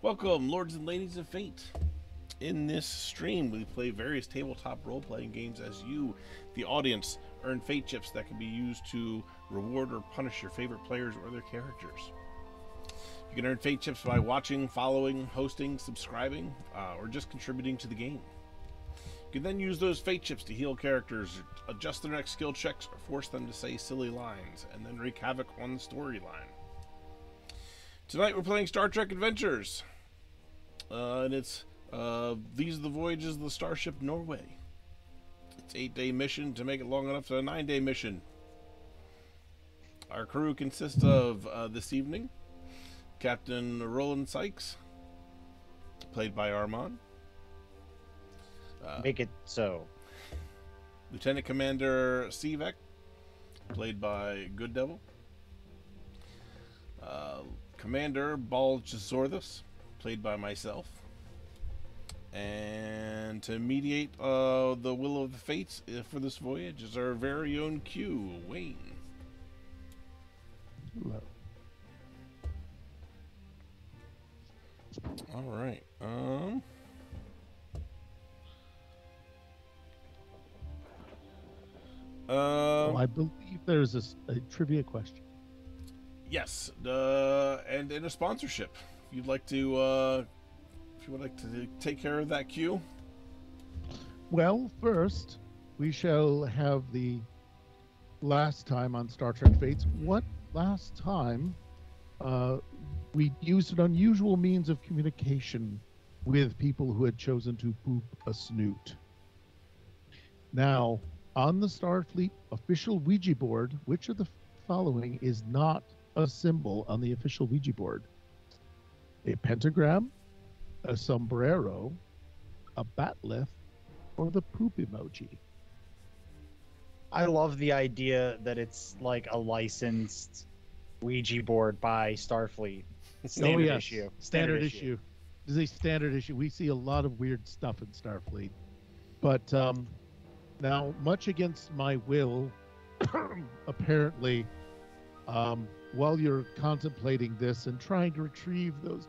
Welcome, lords and ladies of fate. In this stream, we play various tabletop role-playing games as you, the audience, earn fate chips that can be used to reward or punish your favorite players or their characters. You can earn fate chips by watching, following, hosting, subscribing, or just contributing to the game. You can then use those fate chips to heal characters, adjust their next skill checks, or force them to say silly lines, and then wreak havoc on the storyline. Tonight we're playing Star Trek Adventures, and it's these are the voyages of the starship Norway. It's an 8-day mission to make it long enough to a 9-day mission. Our crew consists of this evening Captain Roland Sykes, played by Armand. Make it so. Lieutenant Commander Sivek, played by Good Devil. Commander Balchazorthus, played by myself. And to mediate the will of the fates for this voyage is our very own Q, Wayne. Hello. All right. I believe there's a trivia question. Yes, and a sponsorship. If you'd like to, if you would like to take care of that, Q. Well, first, we shall have the last time on Star Trek Fates. What last time we used an unusual means of communication with people who had chosen to poop a snoot. Now, on the Starfleet official Ouija board, which of the following is not a symbol on the official Ouija board? A pentagram, a sombrero, a batleth, or the poop emoji? I love the idea that it's like a licensed Ouija board by Starfleet. Standard issue. Standard issue. This is a standard issue. We see a lot of weird stuff in Starfleet. But now, much against my will, apparently, while you're contemplating this and trying to retrieve those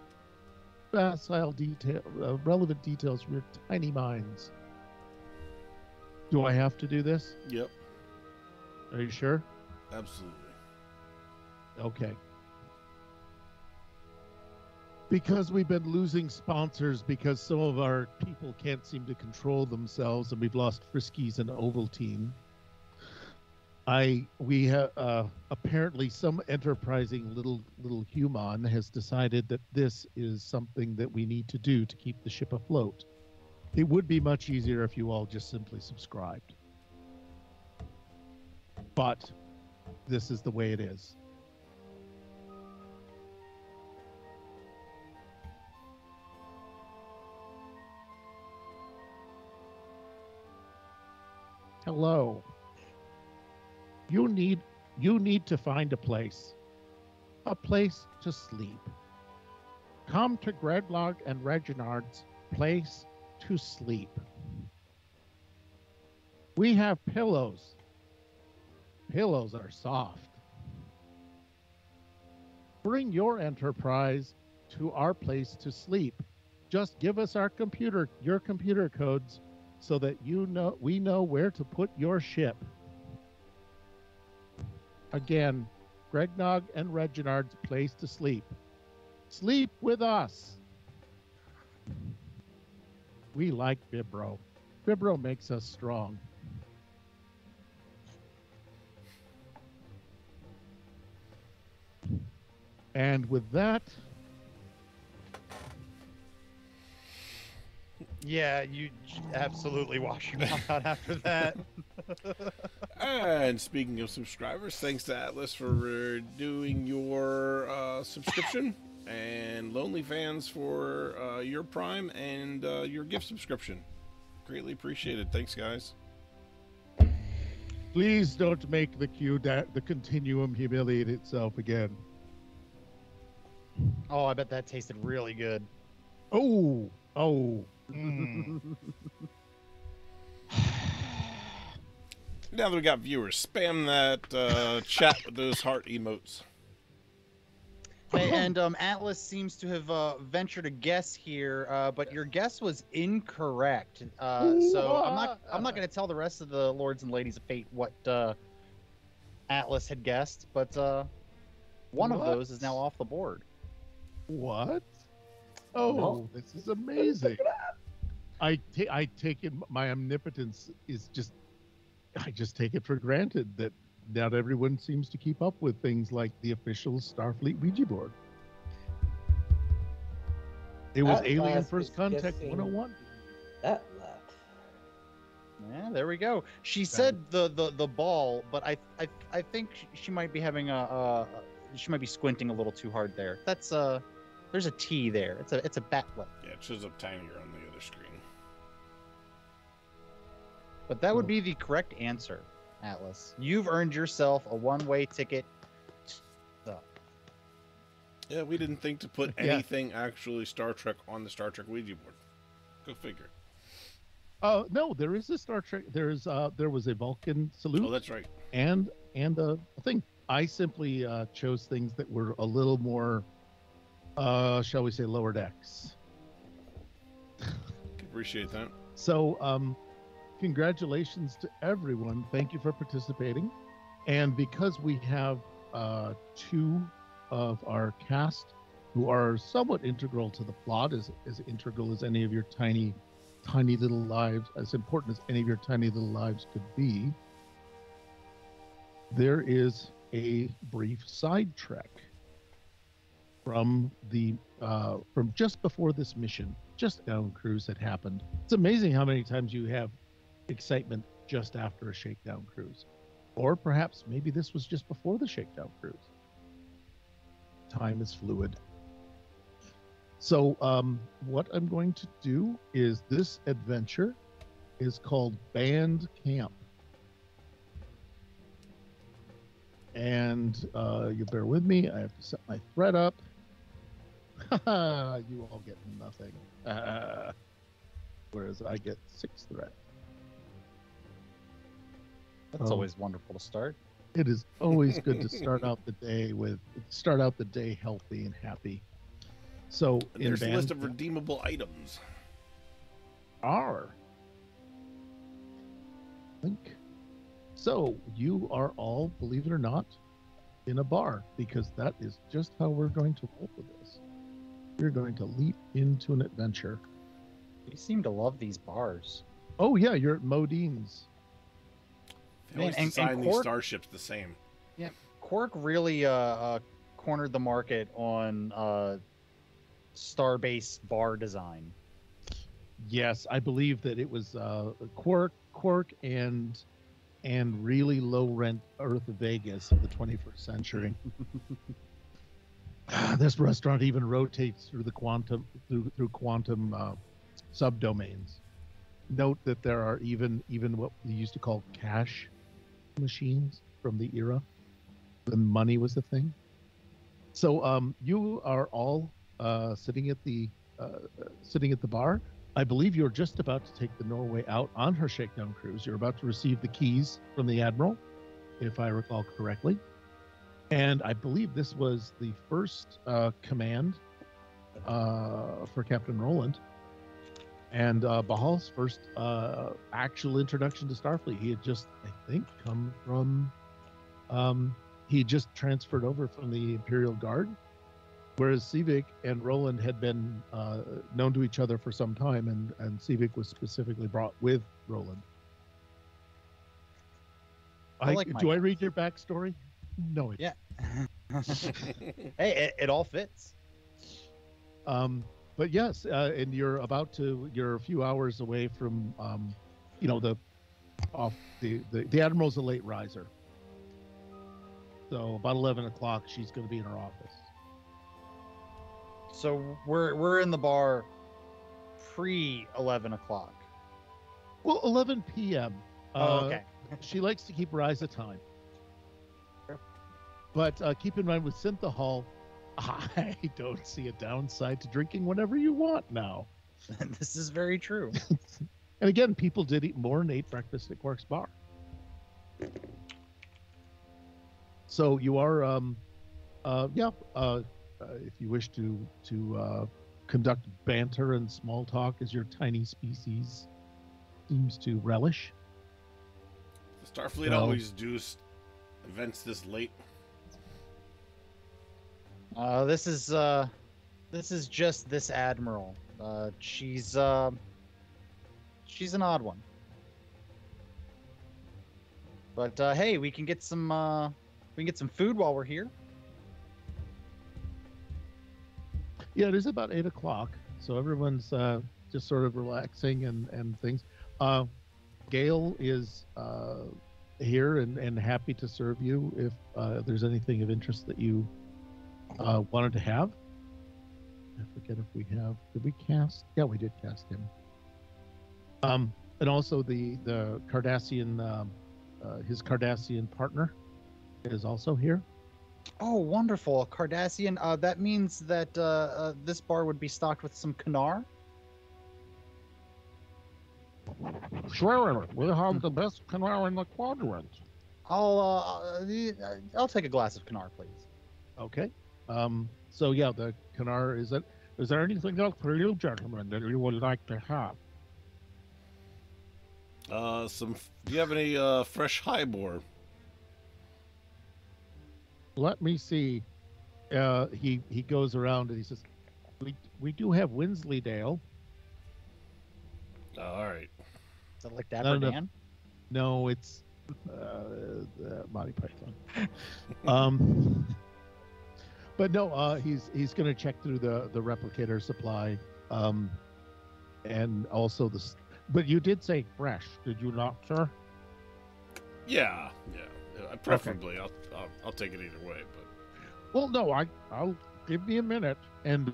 facile relevant details from your tiny minds, do I have to do this? Yep. Are you sure? Absolutely. Okay. Because we've been losing sponsors because some of our people can't seem to control themselves, and we've lost Friskies and Ovaltine. We have apparently some enterprising little human has decided that this is something that we need to do to keep the ship afloat. It would be much easier if you all just simply subscribed. But this is the way it is. Hello. You need to find a place to sleep. Come to Gredlog and Reginald's place to sleep. We have pillows. Pillows are soft. Bring your enterprise to our place to sleep. Just give us your computer codes so that we know where to put your ship. Again, Gregnog and Reginald's place to sleep. Sleep with us. We like Vibro. Vibro makes us strong. And with that... Yeah, you absolutely wash your mouth out after that. And speaking of subscribers, thanks to Atlas for doing your subscription, and Lonely Fans for your Prime and your gift subscription. Greatly appreciated. Thanks, guys. Please don't make the continuum humiliate itself again. Oh, I bet that tasted really good. Oh. Now that we got viewers, spam that chat with those heart emotes. And Atlas seems to have ventured a guess here, but your guess was incorrect. So I'm not going to tell the rest of the lords and ladies of fate what Atlas had guessed, but one of those is now off the board. What? Oh, No. this is amazing. I take it, my omnipotence is just, I just take it for granted that not everyone seems to keep up with things like the official Starfleet Ouija board. It was Atlas Alien is First Contact guessing 101. That. Yeah, there we go. She said the ball, but I think she might be having she might be squinting a little too hard there. That's there's a T there. It's a batlet. Yeah, it shows up tinier on the other screen. But that would be the correct answer, Atlas. You've earned yourself a one-way ticket. Yeah, we didn't think to put anything actually Star Trek on the Star Trek Ouija board. Go figure. No, there is a Star Trek. There was a Vulcan salute. Oh, that's right. And a thing. I simply chose things that were a little more, shall we say, lower decks. Appreciate that. So, congratulations to everyone. Thank you for participating. And because we have two of our cast who are somewhat integral to the plot, as integral as any of your tiny little lives, as important as any of your tiny little lives could be, there is a brief sidetrack from from just before this mission, just down cruise had happened. It's amazing how many times you have excitement just after a shakedown cruise, or perhaps maybe this was just before the shakedown cruise. Time is fluid. So what I'm going to do is, this adventure is called Band Camp. And you bear with me, I have to set my thread up. You all get nothing. Whereas I get 6 thread. That's always wonderful to start. It is always good to start out the day healthy and happy. So And there's a list of redeemable items. Think. So you are all, believe it or not, in a bar, because that is just how we're going to roll with this. We're going to leap into an adventure. You seem to love these bars. Oh yeah, you're at Modine's. They always design these starships the same. Yeah, Quark really cornered the market on Starbase bar design. Yes, I believe that it was Quark and really low rent Earth Vegas of the 21st century. This restaurant even rotates through the quantum subdomains. Note that there are even what we used to call cash machines from the era when money was a thing. So you are all sitting at the bar. I believe you're just about to take the Norway out on her shakedown cruise. You're about to receive the keys from the Admiral, if I recall correctly. And I believe this was the first command for Captain Roland, and Bahal's first actual introduction to Starfleet. He had just, I think, come from, he just transferred over from the Imperial Guard, whereas Sivik and Roland had been known to each other for some time, and Sivik was specifically brought with Roland. Do I read your backstory? No. Yeah. Hey, it all fits. But yes, and you're a few hours away from, the Admiral's a late riser. So about 11 o'clock, she's going to be in her office. So we're in the bar pre 11 o'clock. Well, 11 p.m. Okay. She likes to keep her eyes at time. But keep in mind, with Synthahol, I don't see a downside to drinking whenever you want now. This is very true. And again, people did eat more and ate breakfast at Quark's bar. So you are, if you wish to conduct banter and small talk, as your tiny species seems to relish. The Starfleet No. always do events this late. This is just this admiral. She's an odd one. But hey, we can get some food while we're here. Yeah, it is about 8 o'clock, so everyone's just sort of relaxing and things. Gail is here and happy to serve you if there's anything of interest that you wanted to have. I forget if we have. Did we cast? Yeah, we did cast him. And also the Cardassian, his Cardassian partner is also here. Oh, wonderful, Cardassian. That means that this bar would be stocked with some Kanar. Sure, we have the best Kanar in the quadrant. I'll take a glass of Kanar, please. Okay. So yeah, the Kanar is it. Is there anything else for you, gentlemen, that you would like to have? Do you have any fresh highbor? Let me see. He goes around and he says, "We do have Winsleydale." All right. Is it like Dapper Dan? No, it's Monty Python. But no, he's going to check through the replicator supply, and also But you did say fresh, did you not, sir? Yeah. Preferably, okay. I'll take it either way. But well, no, I'll give me a minute, and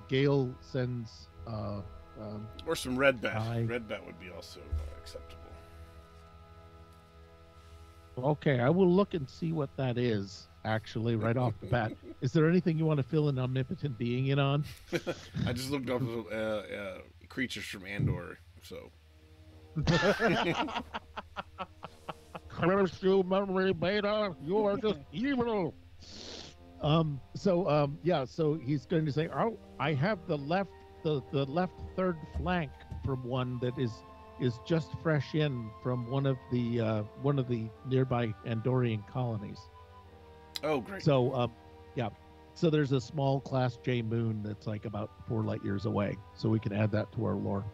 Gail sends or some red bat. Red bat would be also acceptable. Okay, I will look and see what that is. Actually, right off the bat, is there anything you want to fill an omnipotent being in on? I just looked up creatures from Andor, so. Curse you, memory beta! You are just evil. So he's going to say, "Oh, I have the left third flank from one that is just fresh in from one of the nearby Andorian colonies." Oh, great. So, so there's a small Class J moon that's like about 4 light years away. So we can add that to our lore.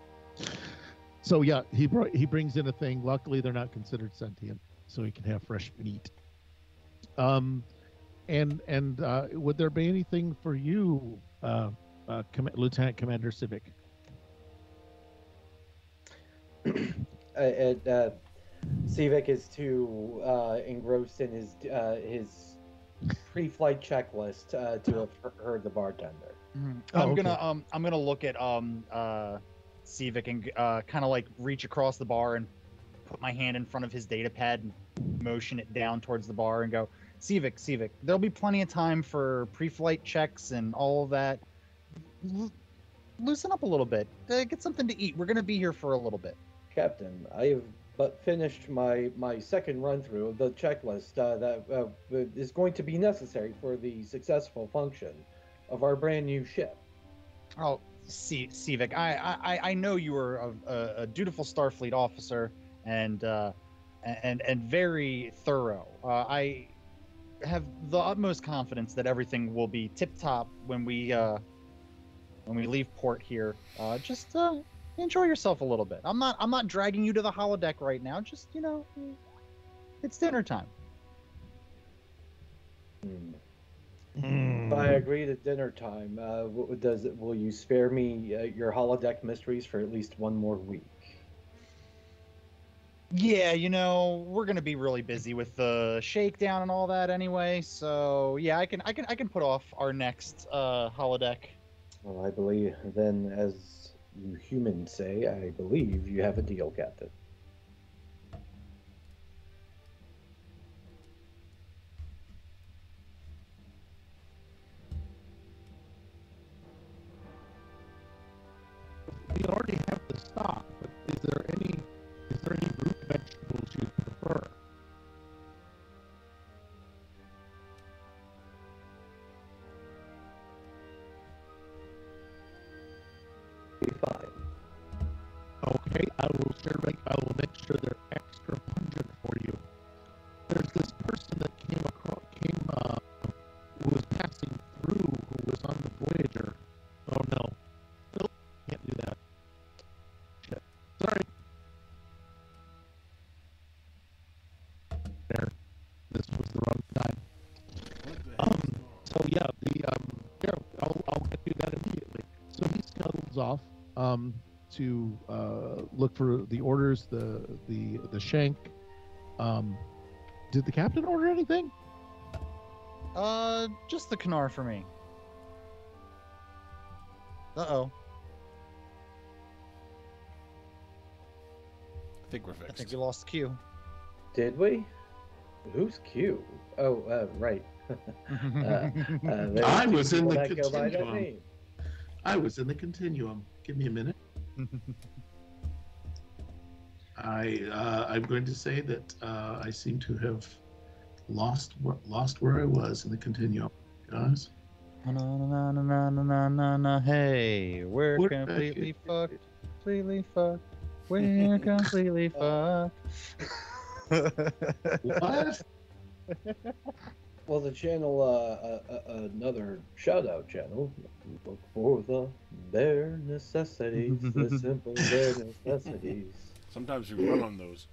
So yeah, he brings in a thing. Luckily, they're not considered sentient, so he can have fresh meat. And would there be anything for you, Lieutenant Commander Civic? Civic is too engrossed in his pre-flight checklist to have heard the bartender. Mm-hmm. I'm gonna look at Civic and kind of like reach across the bar and put my hand in front of his data pad and motion it down towards the bar and go, Civic, there'll be plenty of time for pre-flight checks and all of that. Loosen up a little bit. Get something to eat. We're gonna be here for a little bit. Captain, I have but finished my second run through of the checklist that is going to be necessary for the successful function of our brand new ship. Oh, Civic, I know you are a dutiful Starfleet officer and very thorough. I have the utmost confidence that everything will be tip top when we leave port here. Just enjoy yourself a little bit. I'm not dragging you to the holodeck right now. Just, it's dinner time. If I agree to dinner time, will you spare me your holodeck mysteries for at least one more week? Yeah, we're gonna be really busy with the shakedown and all that anyway. So yeah, I can put off our next holodeck. Well, I believe then, as you humans say, I believe you have a deal, Captain. We already have the stock, but is there any root vegetables you prefer? be fine. Okay, I will make sure they're extra pungent for you. There's this person that who was passing through, who was on the Voyager. Oh no. Nope, can't do that. Shit. Sorry. There. This was the wrong time. So yeah, I'll get you that immediately. So he scuttles off to look for the orders, the shank. Did the captain order anything? Just the Kanar for me. Uh-oh. I think we're I fixed. think we lost Q. Did we? Who's Q? Oh, right. I was in the that go by that continuum. name. I was in the continuum. Give me a minute. I'm going to say that I seem to have lost where I was in the continuum, guys. Na na na na na na na na. Hey, we're We're completely fucked. Completely fucked. We're completely fucked. What? Well, the channel, another shout-out channel. Look for the bare necessities, the simple bare necessities. Sometimes we run on those.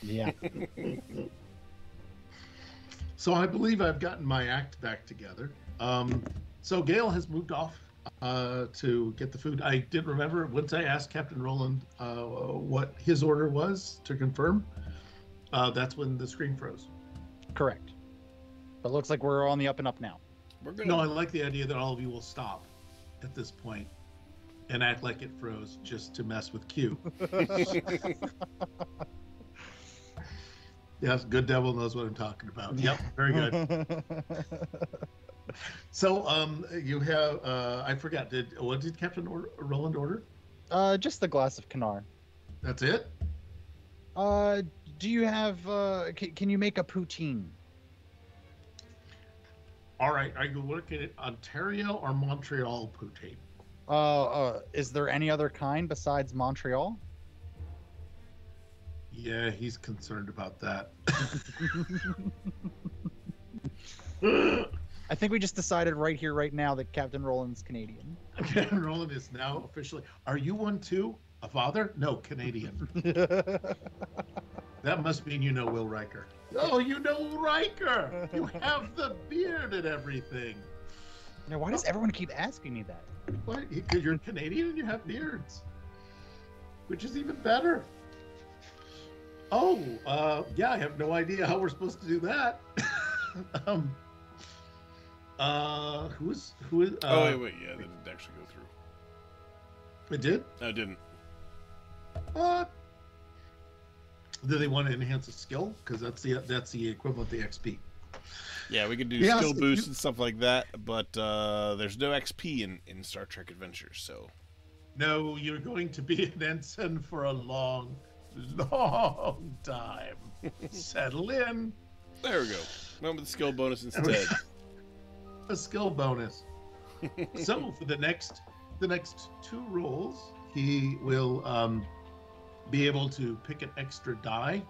Yeah. So I believe I've gotten my act back together. So Gail has moved off to get the food. I did remember once I asked Captain Roland what his order was to confirm. That's when the screen froze. Correct. But looks like we're on the up and up now. We're good. No, I like the idea that all of you will stop at this point and act like it froze just to mess with Q. Yes, good devil knows what I'm talking about. Yep, very good. So, you have I forgot. What did Captain Roland order? Just the glass of Kanar. That's it. Do you have? Can you make a poutine? All right. Are you looking at Ontario or Montreal poutine? Is there any other kind besides Montreal? Yeah, he's concerned about that. I think we just decided right here, right now, that Captain Roland's Canadian. Captain Roland is now officially. Are you one too? A father? No, Canadian. That must mean you know Will Riker. Oh, you know Riker! You have the beard and everything. Now, why does everyone keep asking me that? What? Because you're Canadian and you have beards, which is even better. Oh, yeah, I have no idea how we're supposed to do that. Who is? Oh, wait, yeah, that didn't actually go through. It did? No, it didn't. Do they want to enhance a skill? Because that's the equivalent to XP. Yeah, we could do Yes, skill if boosts you- and stuff like that, but there's no XP in Star Trek Adventures, so. No, you're going to be an ensign for a long, long time. Settle in. There we go. Went with the skill bonus instead. A skill bonus. So for the next 2 rolls, he will be able to pick an extra die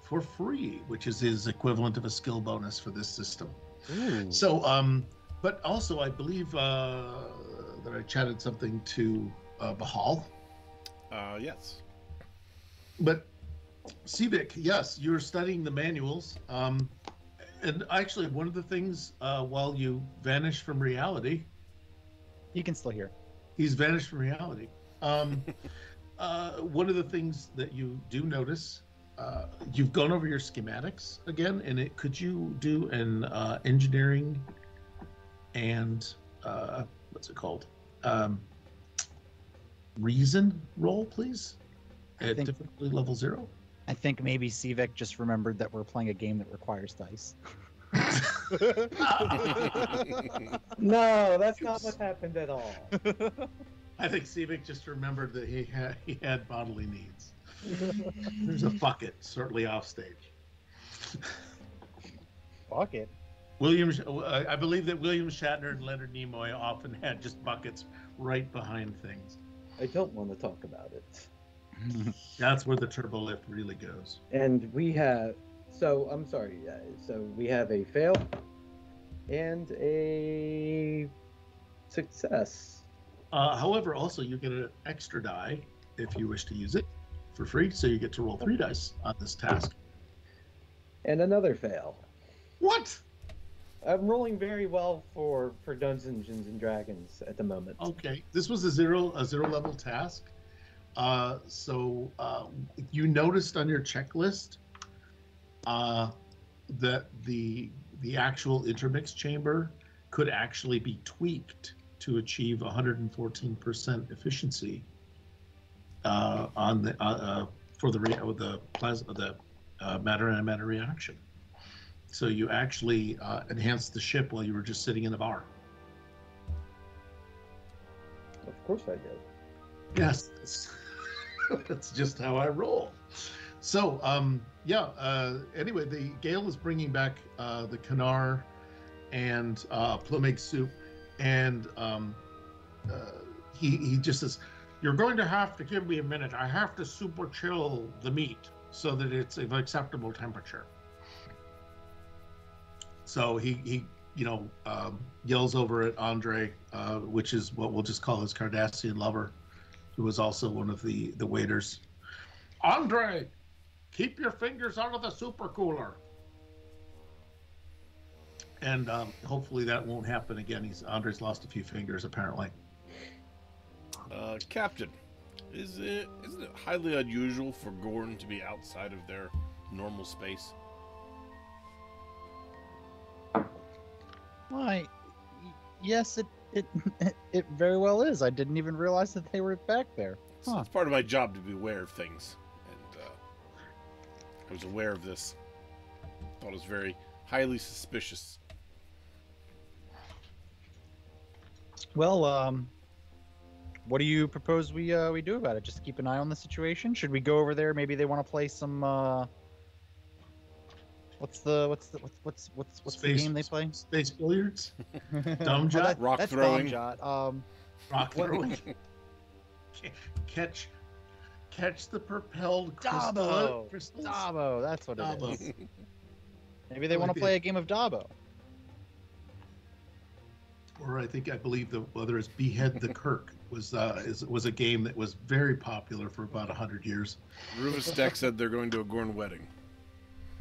for free, which is his equivalent of a skill bonus for this system. Ooh. So, but also I believe that I chatted something to Bahal. Yes. But Sivik, yes, you're studying the manuals. And actually, one of the things while you vanish from reality, He can still hear. he's vanished from reality. One of the things that you do notice, you've gone over your schematics again, and could you do an engineering and what's it called? Reason roll, please, at think- difficulty level 0. I think maybe Sivik just remembered that we're playing a game that requires dice. No, that's not what happened at all. I think Sivik just remembered that he had bodily needs. There's a bucket certainly off stage. Fuck it. I believe that William Shatner and Leonard Nimoy often had just buckets right behind things. I don't want to talk about it. That's where the turbo lift really goes. And we have, so I'm sorry, so we have a fail and a success. However, also you get an extra die if you wish to use it for free, so you get to roll 3 dice on this task. And another fail. What? I'm rolling very well for Dungeons and Dragons at the moment. Okay, this was a zero level task. So you noticed on your checklist that the actual intermix chamber could actually be tweaked to achieve 114% efficiency on the for the plasma matter and matter reaction. So you actually enhanced the ship while you were just sitting in the bar. Of course I did. Yes, that's just how I roll. So, anyway, the Gale is bringing back the Canar and plum egg soup, and he just says, "You're going to have to give me a minute. I have to super chill the meat so that it's of acceptable temperature." So he yells over at Andre, which is what we'll just call his Cardassian lover, who was also one of the waiters. "Andre, keep your fingers out of the super cooler." And hopefully that won't happen again. Andre's lost a few fingers, apparently. Captain, isn't it highly unusual for Gorn to be outside of their normal space? Why, yes, it very well is. I didn't even realize that they were back there. So it's part of my job to be aware of things, and I was aware of this. Thought it was very highly suspicious. Well, what do you propose we do about it? Just keep an eye on the situation. Should we go over there? Maybe they want to play some. What's the game they play? Space billiards, dumb Oh, jot, rock that's throwing. Bomb Jot. rock throwing. Catch the propelled Dabo. crystals. Dabo, that's what it Dabo. is. Maybe they want to play a game of Dabo. Or I believe the other is Behead the Kirk was a game that was very popular for about 100 years. Rufus Deck said they're going to a Gorn wedding.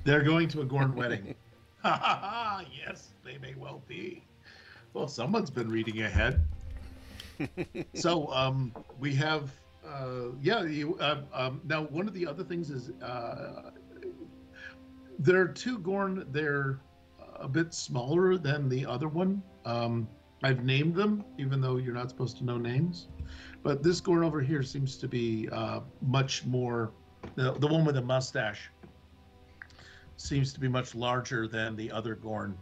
They're going to a Gorn wedding. Ha ha ha! Yes, they may well be. Well, someone's been reading ahead. So we have now one of the other things is there are two Gorn. They're a bit smaller than the other one. I've named them, even though you're not supposed to know names. But this Gorn over here seems to be much more. The one with the mustache seems to be much larger than the other Gorn,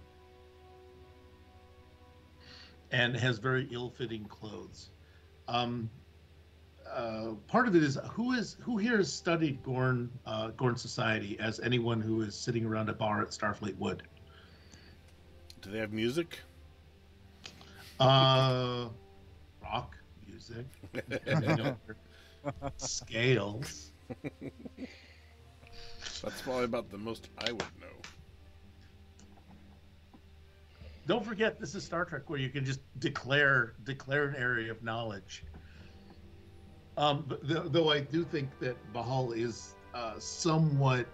and has very ill-fitting clothes. Part of it is who here has studied Gorn society as anyone who is sitting around a bar at Starfleet Wood. Do they have music? Rock music, scales. That's probably about the most I would know. Don't forget, this is Star Trek, where you can just declare an area of knowledge. Though I do think that Bahal is somewhat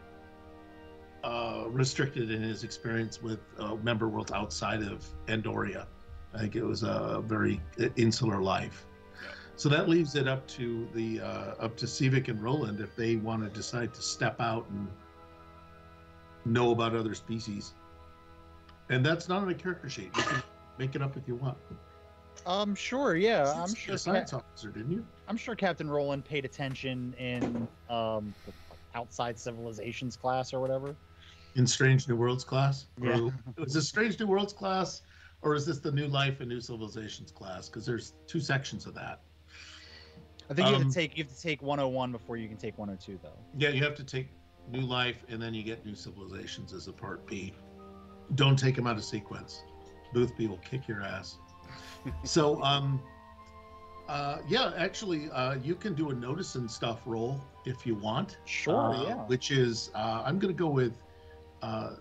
restricted in his experience with member worlds outside of Andoria. I think it was a very insular life. Yeah. So that leaves it up to Sivik and Roland if they want to decide to step out and know about other species. And that's not on a character sheet. You can make it up if you want. Sure, yeah. I'm You're sure a science officer, didn't you? I'm sure Captain Roland paid attention in the Outside Civilizations class or whatever. In Strange New Worlds class? Yeah. Is this Strange New Worlds class, or is this the New Life and New Civilizations class? Because there's two sections of that. I think you have to take 101 before you can take 102 though. Yeah, you have to take New Life, and then you get New Civilizations as a part B. Don't take them out of sequence. Boothby will kick your ass. So, Yeah, actually, you can do a notice and stuff roll if you want. Sure, yeah. Which is, I'm going to go with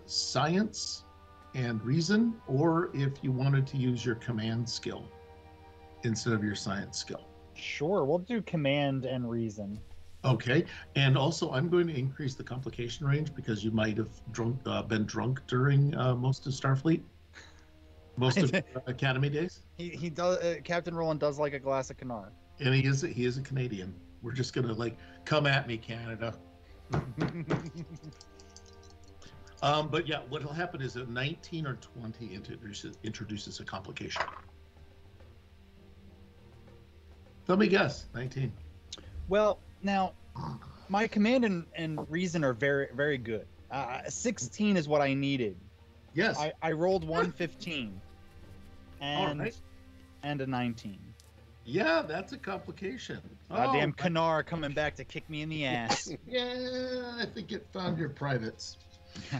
science and reason, or if you wanted to use your command skill instead of your science skill. Sure, we'll do command and reason. Okay, and also I'm going to increase the complication range because you might have been drunk during most of Starfleet, most of Academy days. He does. Captain Roland does like a glass of Canar. And he is a Canadian. We're just gonna like come at me, Canada. But yeah, what'll happen is a 19 or 20 introduces a complication. Let me guess, 19. Well, now, my command and reason are very, very good. 16 is what I needed. Yes. I rolled 115 and right. and a 19. Yeah, that's a complication. Goddamn Canar coming back to kick me in the ass. Yeah, I think it found your privates.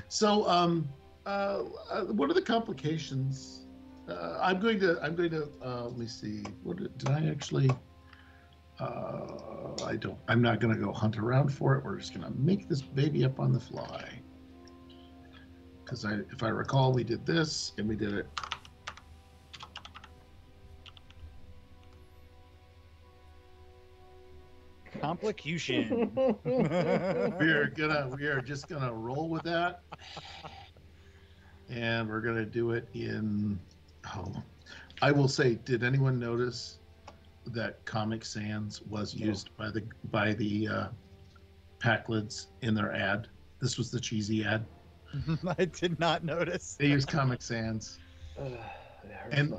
So, what are the complications? I'm going to. Let me see. What did I actually? I'm not going to go hunt around for it. We're just going to make this baby up on the fly. Because if I recall, we did this and we did it. Complication. We are just gonna roll with that, and we're gonna do it in. I will say, did anyone notice that Comic Sans was used by the Paclids in their ad? This was the cheesy ad. I did not notice. They used Comic Sans, and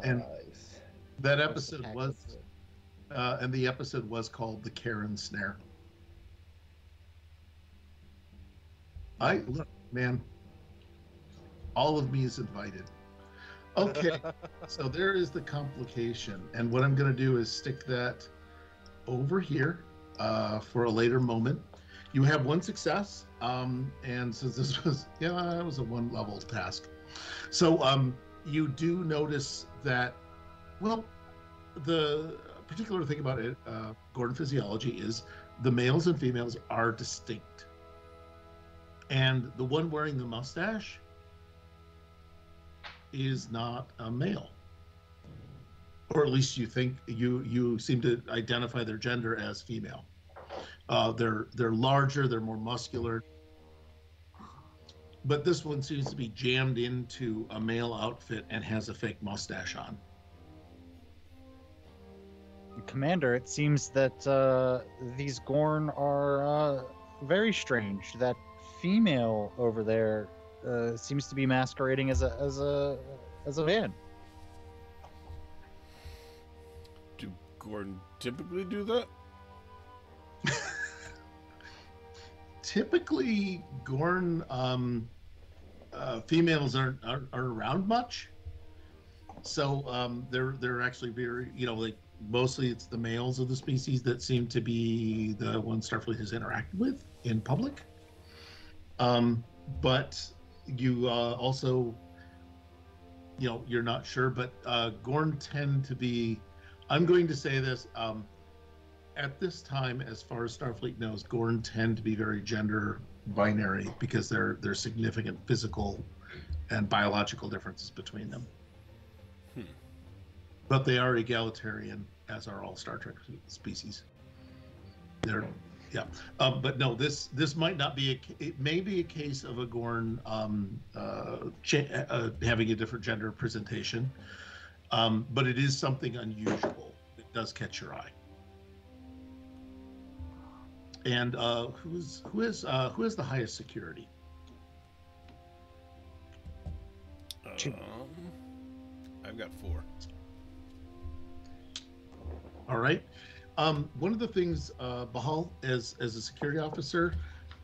that episode was. And the episode was called "The Karen Snare." Look, man, all of me is invited. Okay, so there is the complication, and what I'm going to do is stick that over here for a later moment. You have one success, and since this was it was a one-level task, so you do notice that, well, the particular thing about it, Gordon physiology, is the males and females are distinct. And the one wearing the mustache is not a male. Or at least you think, you seem to identify their gender as female. They're larger, they're more muscular. But this one seems to be jammed into a male outfit and has a fake mustache on. Commander, it seems that these Gorn are very strange. That female over there seems to be masquerading as a man. Do Gorn typically do that? Typically, Gorn females aren't around much, so they're actually very, like. Mostly it's the males of the species that seem to be the ones Starfleet has interacted with in public. But you also, you're not sure, but Gorn tend to be, I'm going to say this, at this time, as far as Starfleet knows, Gorn tend to be very gender binary because there are significant physical and biological differences between them. But they are egalitarian, as are all Star Trek species. But no, this might not be it may be a case of a Gorn having a different gender presentation, but it is something unusual. It does catch your eye. And who is the highest security? I've got 4. All right. One of the things, Bahal, as a security officer,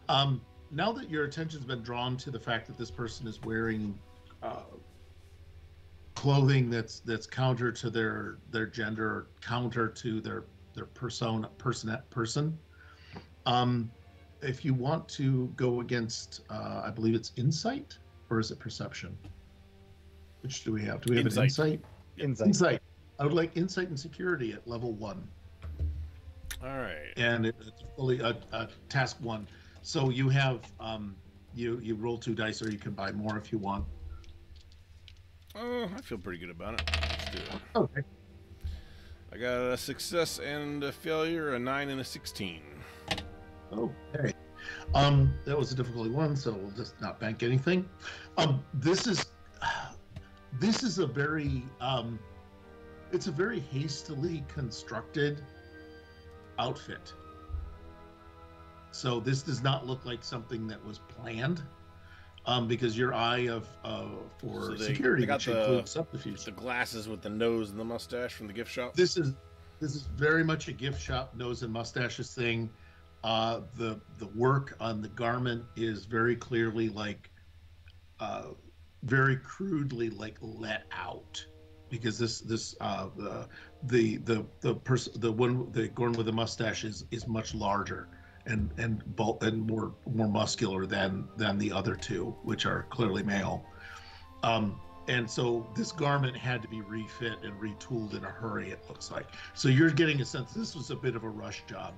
now that your attention's been drawn to the fact that this person is wearing clothing that's counter to their gender, or counter to their person, if you want to go against, I believe it's insight, or is it perception? Which do we have? Do we have Insight. an insight? Insight. Insight. I would like insight and security at level 1. All right. And it's fully task 1. So you have you roll 2 dice, or you can buy more if you want. Oh, I feel pretty good about it. Let's do it. Okay. I got a success and a failure, a 9 and a 16. Okay. That was a difficulty 1, so we'll just not bank anything. This is a very it's a very hastily constructed outfit. So this does not look like something that was planned, because your eye for security, got which includes subterfuge. The glasses with the nose and the mustache from the gift shop. This is very much a gift shop nose and mustaches thing. The work on the garment is very clearly like, very crudely like let out, because the Gorn with the mustache is much larger and more muscular than the other two, which are clearly male. And so this garment had to be refit and retooled in a hurry, it looks like. So you're getting a sense this was a bit of a rush job.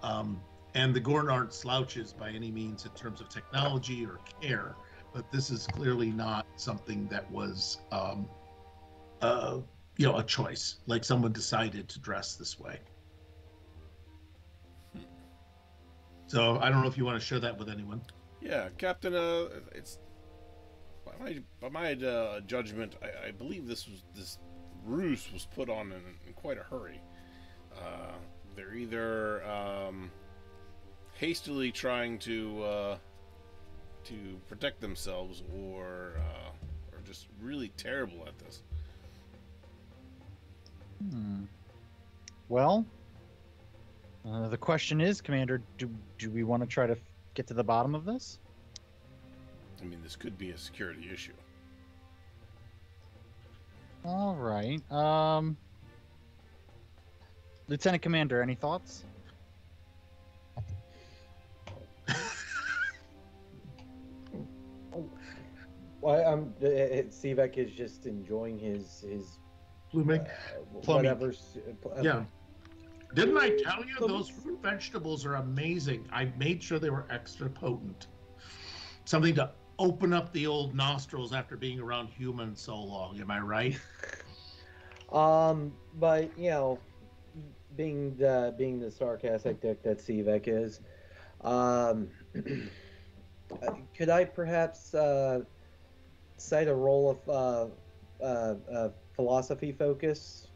And the Gorn aren't slouches by any means in terms of technology or care, but this is clearly not something that was, a choice. Like someone decided to dress this way. So I don't know if you want to share that with anyone. Yeah, Captain. It's by my judgment. I believe this ruse was put on in quite a hurry. They're either hastily trying to protect themselves, or just really terrible at this. Well, the question is, Commander, do we want to try to get to the bottom of this? I mean, this could be a security issue. All right. Lieutenant Commander, any thoughts? Well, Sivek is just enjoying his Pluming. whatever. Yeah. Didn't I tell you those fruit vegetables are amazing? I made sure they were extra potent. Something to open up the old nostrils after being around humans so long. Am I right? But being the sarcastic dick that Sivek is, could I perhaps cite a role of philosophy focus?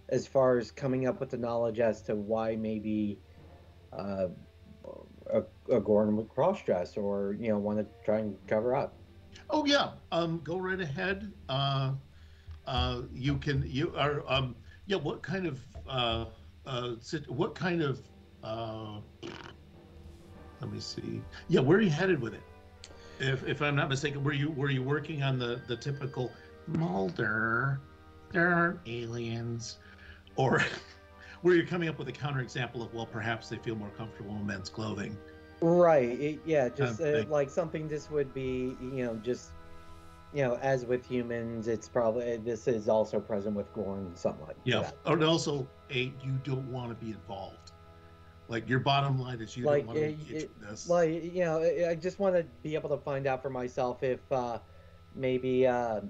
As far as coming up with the knowledge as to why maybe a Gorn would cross-dress or want to try and cover up. Oh yeah, go right ahead. What kind of let me see. Yeah, where are you headed with it? If I'm not mistaken, were you working on the typical Mulder, there aren't aliens, or were you coming up with a counterexample of, well, perhaps they feel more comfortable in men's clothing? Right. Like something this would be, as with humans, it's probably, this is also present with Gorn, something like that. And also, you don't want to be involved. Like, your bottom line is you don't want to be into this. I just want to be able to find out for myself if maybe the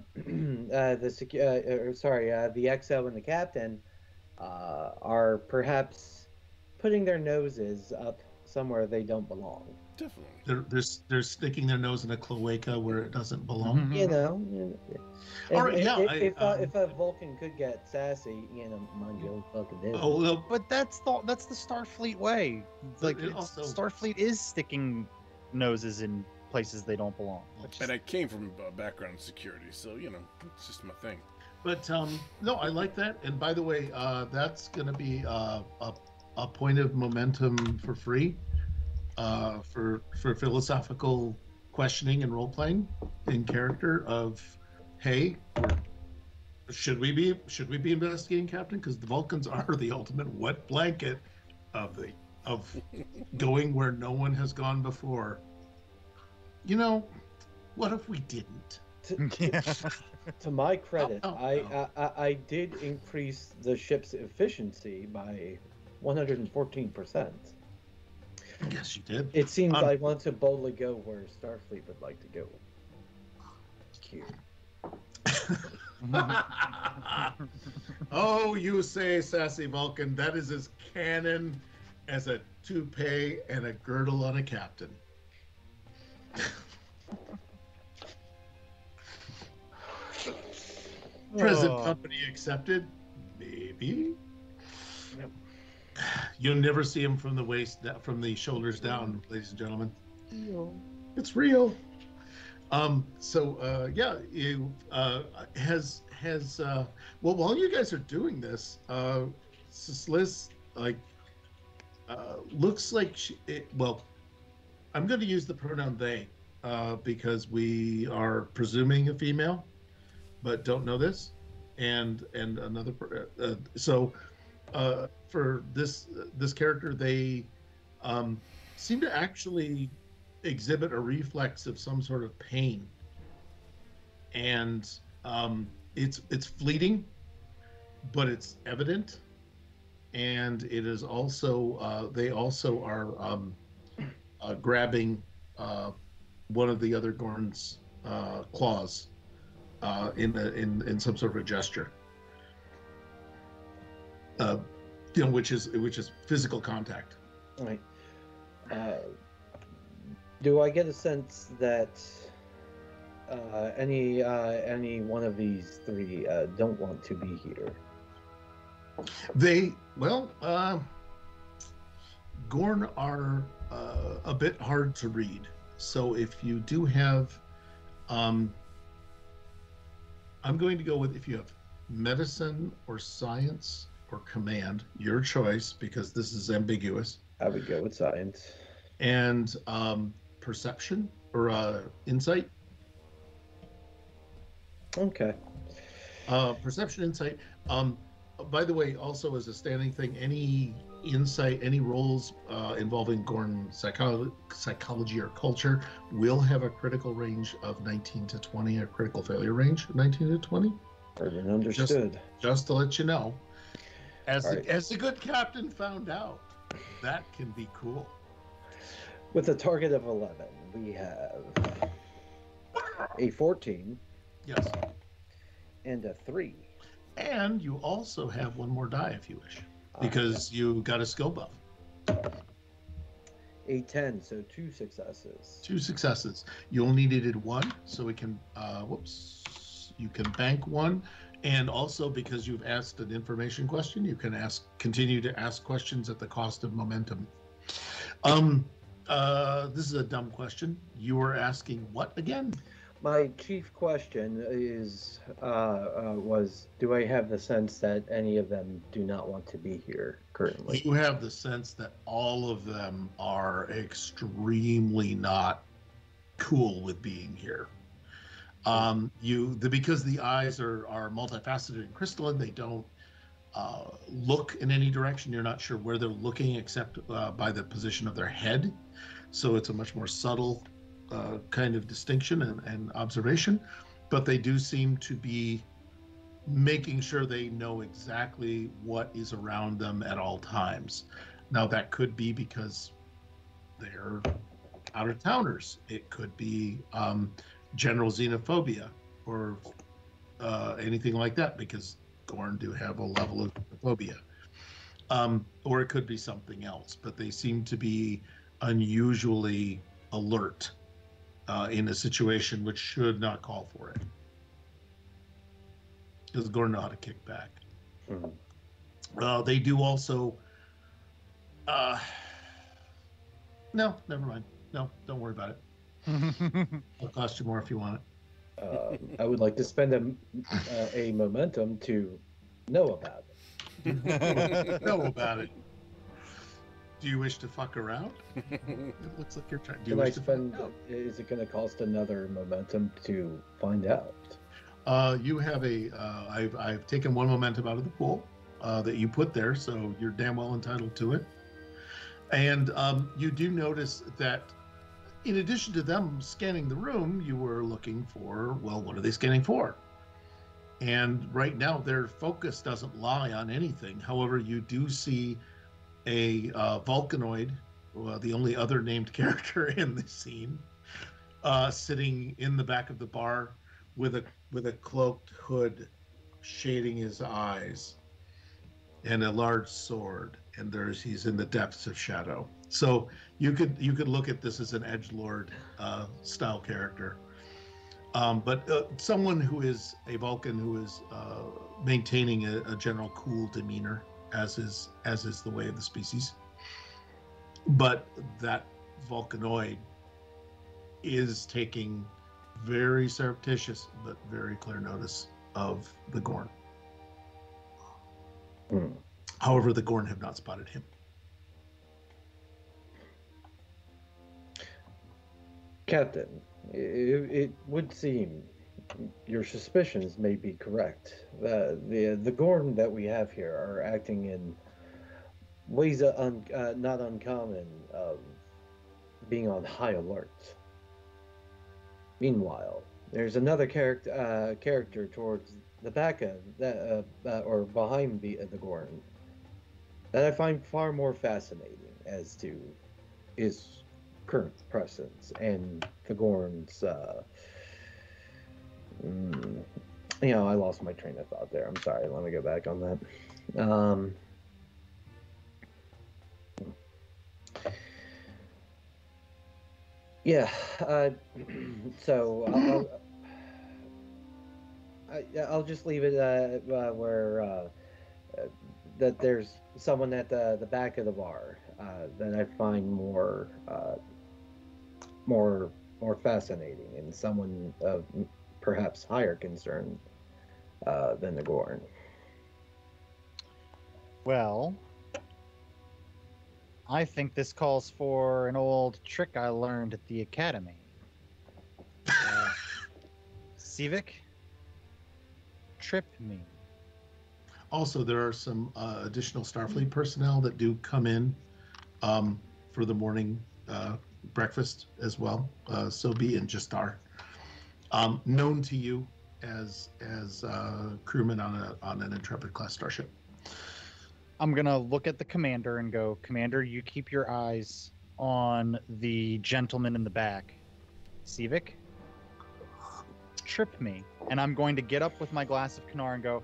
XO and the captain are perhaps putting their noses up somewhere they don't belong. Definitely. They're sticking their nose in a cloaca where it doesn't belong. All right, if a Vulcan could get sassy, mind you, fucking did. But that's the Starfleet way. Like, Starfleet is sticking noses in places they don't belong. And I came from a background in security, so it's just my thing. But no, I like that. And by the way, that's going to be a point of momentum for free, for philosophical questioning and role playing in character of, hey, should we be investigating, Captain? Because the Vulcans are the ultimate wet blanket of going where no one has gone before. What if we didn't? Yeah. To my credit, Oh, I did increase the ship's efficiency by 114%. Yes, you did. It seems I want to boldly go where Starfleet would like to go. Q. Oh, you say, sassy Vulcan, that is as canon as a toupee and a girdle on a captain. Present Oh. company accepted? Maybe. Yep. You'll never see him from the waist, from the shoulders down, ladies and gentlemen. It's real. Yeah, you well, while you guys are doing this, Liz, like, looks like well, I'm going to use the pronoun they, because we are presuming a female, but don't know this, and another, for this character, they seem to actually exhibit a reflex of some sort of pain, and it's fleeting, but it's evident, and it is also they also are grabbing one of the other Gorn's claws in some sort of a gesture, which is physical contact. All right. Do I get a sense that any one of these three don't want to be here? Gorn are a bit hard to read. So if you do have, I'm going to go with, if you have medicine or science or command, your choice, because this is ambiguous. I would go with science. And perception or insight. Okay. Perception, insight. By the way, also as a standing thing, any insight, any roles involving Gorn psychology or culture will have a critical range of 19 to 20, a critical failure range of 19 to 20. Heard and understood. Just to let you know. As Right. as the good captain found out, that can be cool. With a target of 11, we have a 14. Yes. And a 3. And you also have one more die if you wish, because you got a skill buff. A 10, so 2 successes. 2 successes. You only needed 1, so we can, you can bank 1. And also, because you've asked an information question, you can continue to ask questions at the cost of momentum. This is a dumb question. You were asking what again? My chief question was, do I have the sense that any of them do not want to be here currently? You have the sense that all of them are extremely not cool with being here. Because the eyes are multifaceted and crystalline, they don't look in any direction. You're not sure where they're looking except by the position of their head. So it's a much more subtle kind of distinction and observation, but they do seem to be making sure they know exactly what is around them at all times. Now that could be because they're out-of-towners. It could be general xenophobia or anything like that, because Gorn do have a level of xenophobia. Or it could be something else, but they seem to be unusually alert in a situation which should not call for it. Because Gorn know how to kick back. Mm-hmm. They do also... no, never mind. No, don't worry about it. It'll cost you more if you want it. I would like to spend a momentum to know about it. Know about it. Do you wish to fuck around? It looks like you're trying. Do you Can I wish to spend? fuck out? Is it going to cost another momentum to find out? You have I've taken 1 momentum out of the pool that you put there, so you're damn well entitled to it. And you do notice that in addition to them scanning the room, you were looking for, well, what are they scanning for? And right now, their focus doesn't lie on anything. However, you do see a Vulcanoid, well, the only other named character in the scene, sitting in the back of the bar with a cloaked hood shading his eyes and a large sword, and he's in the depths of shadow. So you could look at this as an edgelord style character, but someone who is a Vulcan who is maintaining a general cool demeanor, as is the way of the species. But that Vulcanoid is taking very surreptitious but very clear notice of the Gorn. However, the Gorn have not spotted him. Captain, it would seem your suspicions may be correct. The Gorn that we have here are acting in ways not uncommon of being on high alert. Meanwhile, there's another character towards the back of that, or behind the Gorn, that I find far more fascinating as to his current presence and the Gorn's. I lost my train of thought there. I'm sorry. Let me go back on that. Yeah. So I'll just leave it where that there's someone at the back of the bar that I find more fascinating, and someone of perhaps higher concern than the Gorn. Well, I think this calls for an old trick I learned at the academy. Civic, trip me. Also, there are some additional Starfleet personnel that do come in for the morning breakfast as well. Sobi and Jastar, known to you as crewmen on an Intrepid class starship. I'm gonna look at the commander and go, Commander, you keep your eyes on the gentleman in the back. Civic, trip me. And I'm going to get up with my glass of Kanar and go,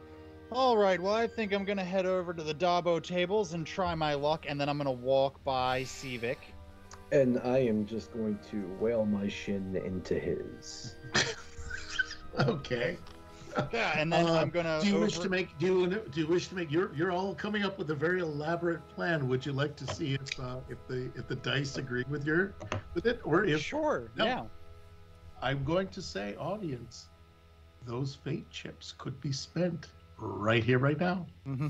all right, well, I think I'm going to head over to the Dabo tables and try my luck, and then I'm going to walk by Civic. And I am just going to whale my shin into his. Okay. Yeah, and then I'm going to... Do you wish to make... You're all coming up with a very elaborate plan. Would you like to see if the dice agree with it? Or if... Sure, no. yeah. I'm going to say, audience, those fate chips could be spent right here, right now. We'll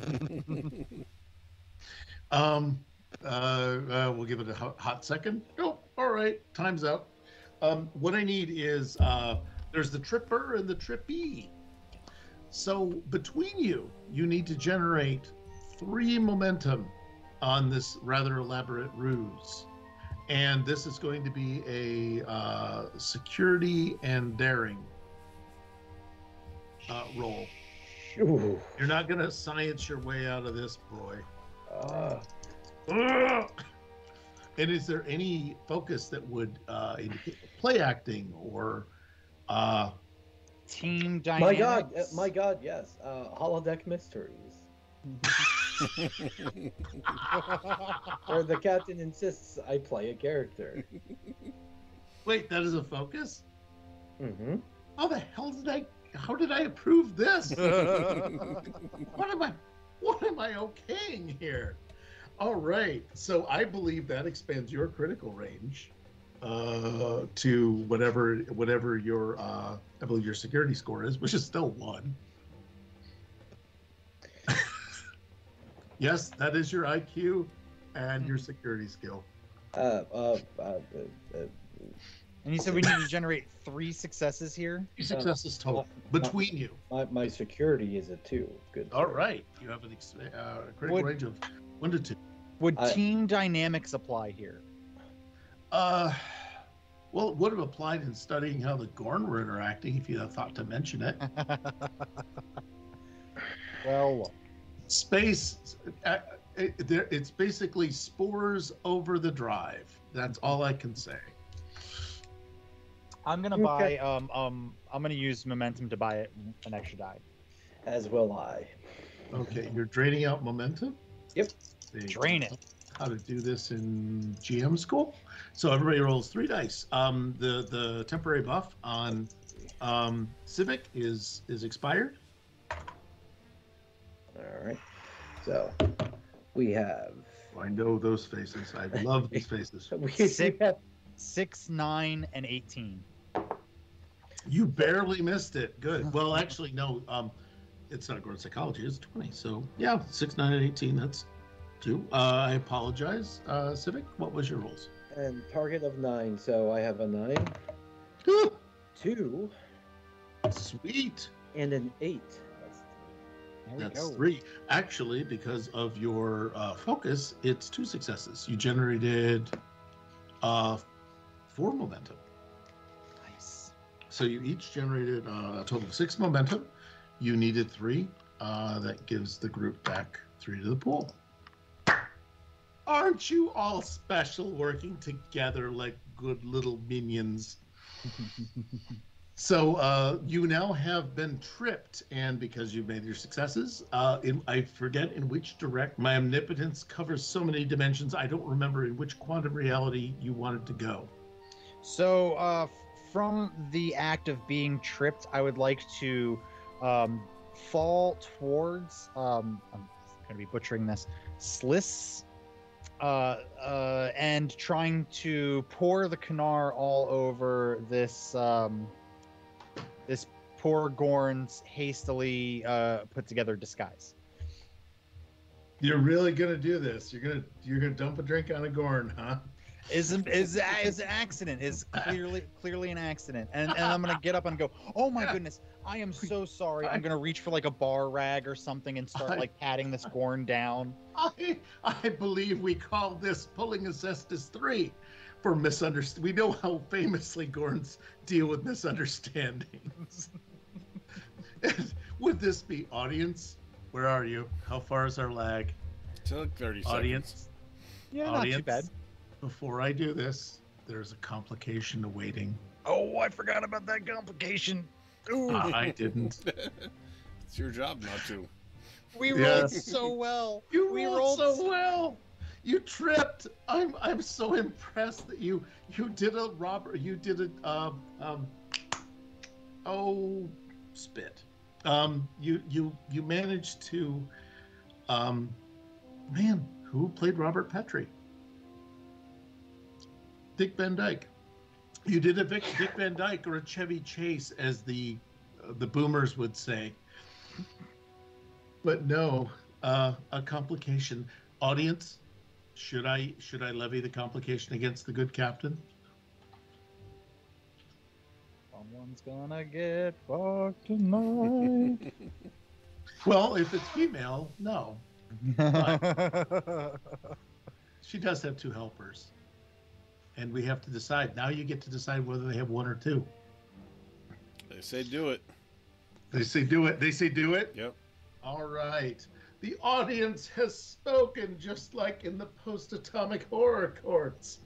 give it a hot second. Oh, all right, time's up. What I need is there's the tripper and the trippee. So between you need to generate 3 momentum on this rather elaborate ruse. And this is going to be a security and daring roll. Ooh. You're not going to science your way out of this, boy. And is there any focus that would indicate play acting or team dynamics? My God, yes. Holodeck Mysteries. Where the captain insists I play a character. Wait, that is a focus? Mm-hmm. How the hell how did I approve this? What am I okaying here? All right, so I believe that expands your critical range to whatever your I believe your security score is, which is still 1. Yes, that is your IQ and your security skill. And you said we need to generate 3 successes here? 3 successes total between you. My security is a 2. Good. All right, you have a critical range of 1 to 2. Would team dynamics apply here? Well, it would have applied in studying how the Gorn were interacting if you had thought to mention it. Well, Space, it's basically spores over the drive. That's all I can say. I'm gonna buy I'm gonna use momentum to buy an extra die. As will I. Okay, you're draining out momentum? Yep. Drain it. How to do this in GM school. So everybody rolls 3 dice. The temporary buff on Civic is expired. All right. So we have. I know those faces. I love these faces. We Six. have 6, 9, and 18. You barely missed it. Good. Well, actually, no. It's not Gorn psychology. It's 20. So yeah, 6, 9, and 18. That's 2. I apologize. Civic, what was your rolls? and target of 9. So I have a 9, 2, Sweet. and an 8. There we That's go. 3. Actually, because of your focus, it's 2 successes. You generated 4 momentum. Nice. So you each generated a total of 6 momentum. You needed 3. That gives the group back 3 to the pool. Aren't you all special working together like good little minions? So you now have been tripped, and because you've made your successes, I forget in which my omnipotence covers so many dimensions, I don't remember in which quantum reality you wanted to go. So, from the act of being tripped, I would like to fall towards, I'm going to be butchering this, Sliss, and trying to pour the Kanar all over this this poor Gorn's hastily put together disguise. You're really gonna do this? You're gonna dump a drink on a Gorn, huh? Is an accident. Is clearly an accident. And I'm gonna get up and go, oh my goodness, I am so sorry. I'm gonna reach for like a bar rag or something and start like patting this Gorn down. I believe we call this pulling a Cestus 3 for misunderstanding. We know how famously Gorns deal with misunderstandings. Would this be audience? Where are you? How far is our lag? Took 30 seconds. Audience. Yeah, Audience. not too bad. Before I do this, there's a complication awaiting. Oh, I forgot about that complication. Ooh, I didn't. It's your job not to. we rolled Yes. so well. We rolled so well. You tripped. I'm so impressed that you did a robber. You did a spit. You managed to man, who played Robert Petrie? Dick Van Dyke. You did a Dick Van Dyke or a Chevy Chase, as the boomers would say. But no, a complication. Audience, should I levy the complication against the good captain? Someone's gonna get fucked tonight. Well, if it's female, no. She does have 2 helpers. And we have to decide. Now you get to decide whether they have 1 or 2. They say do it. They say do it. They say do it? Yep. All right. The audience has spoken, just like in the post-atomic horror courts.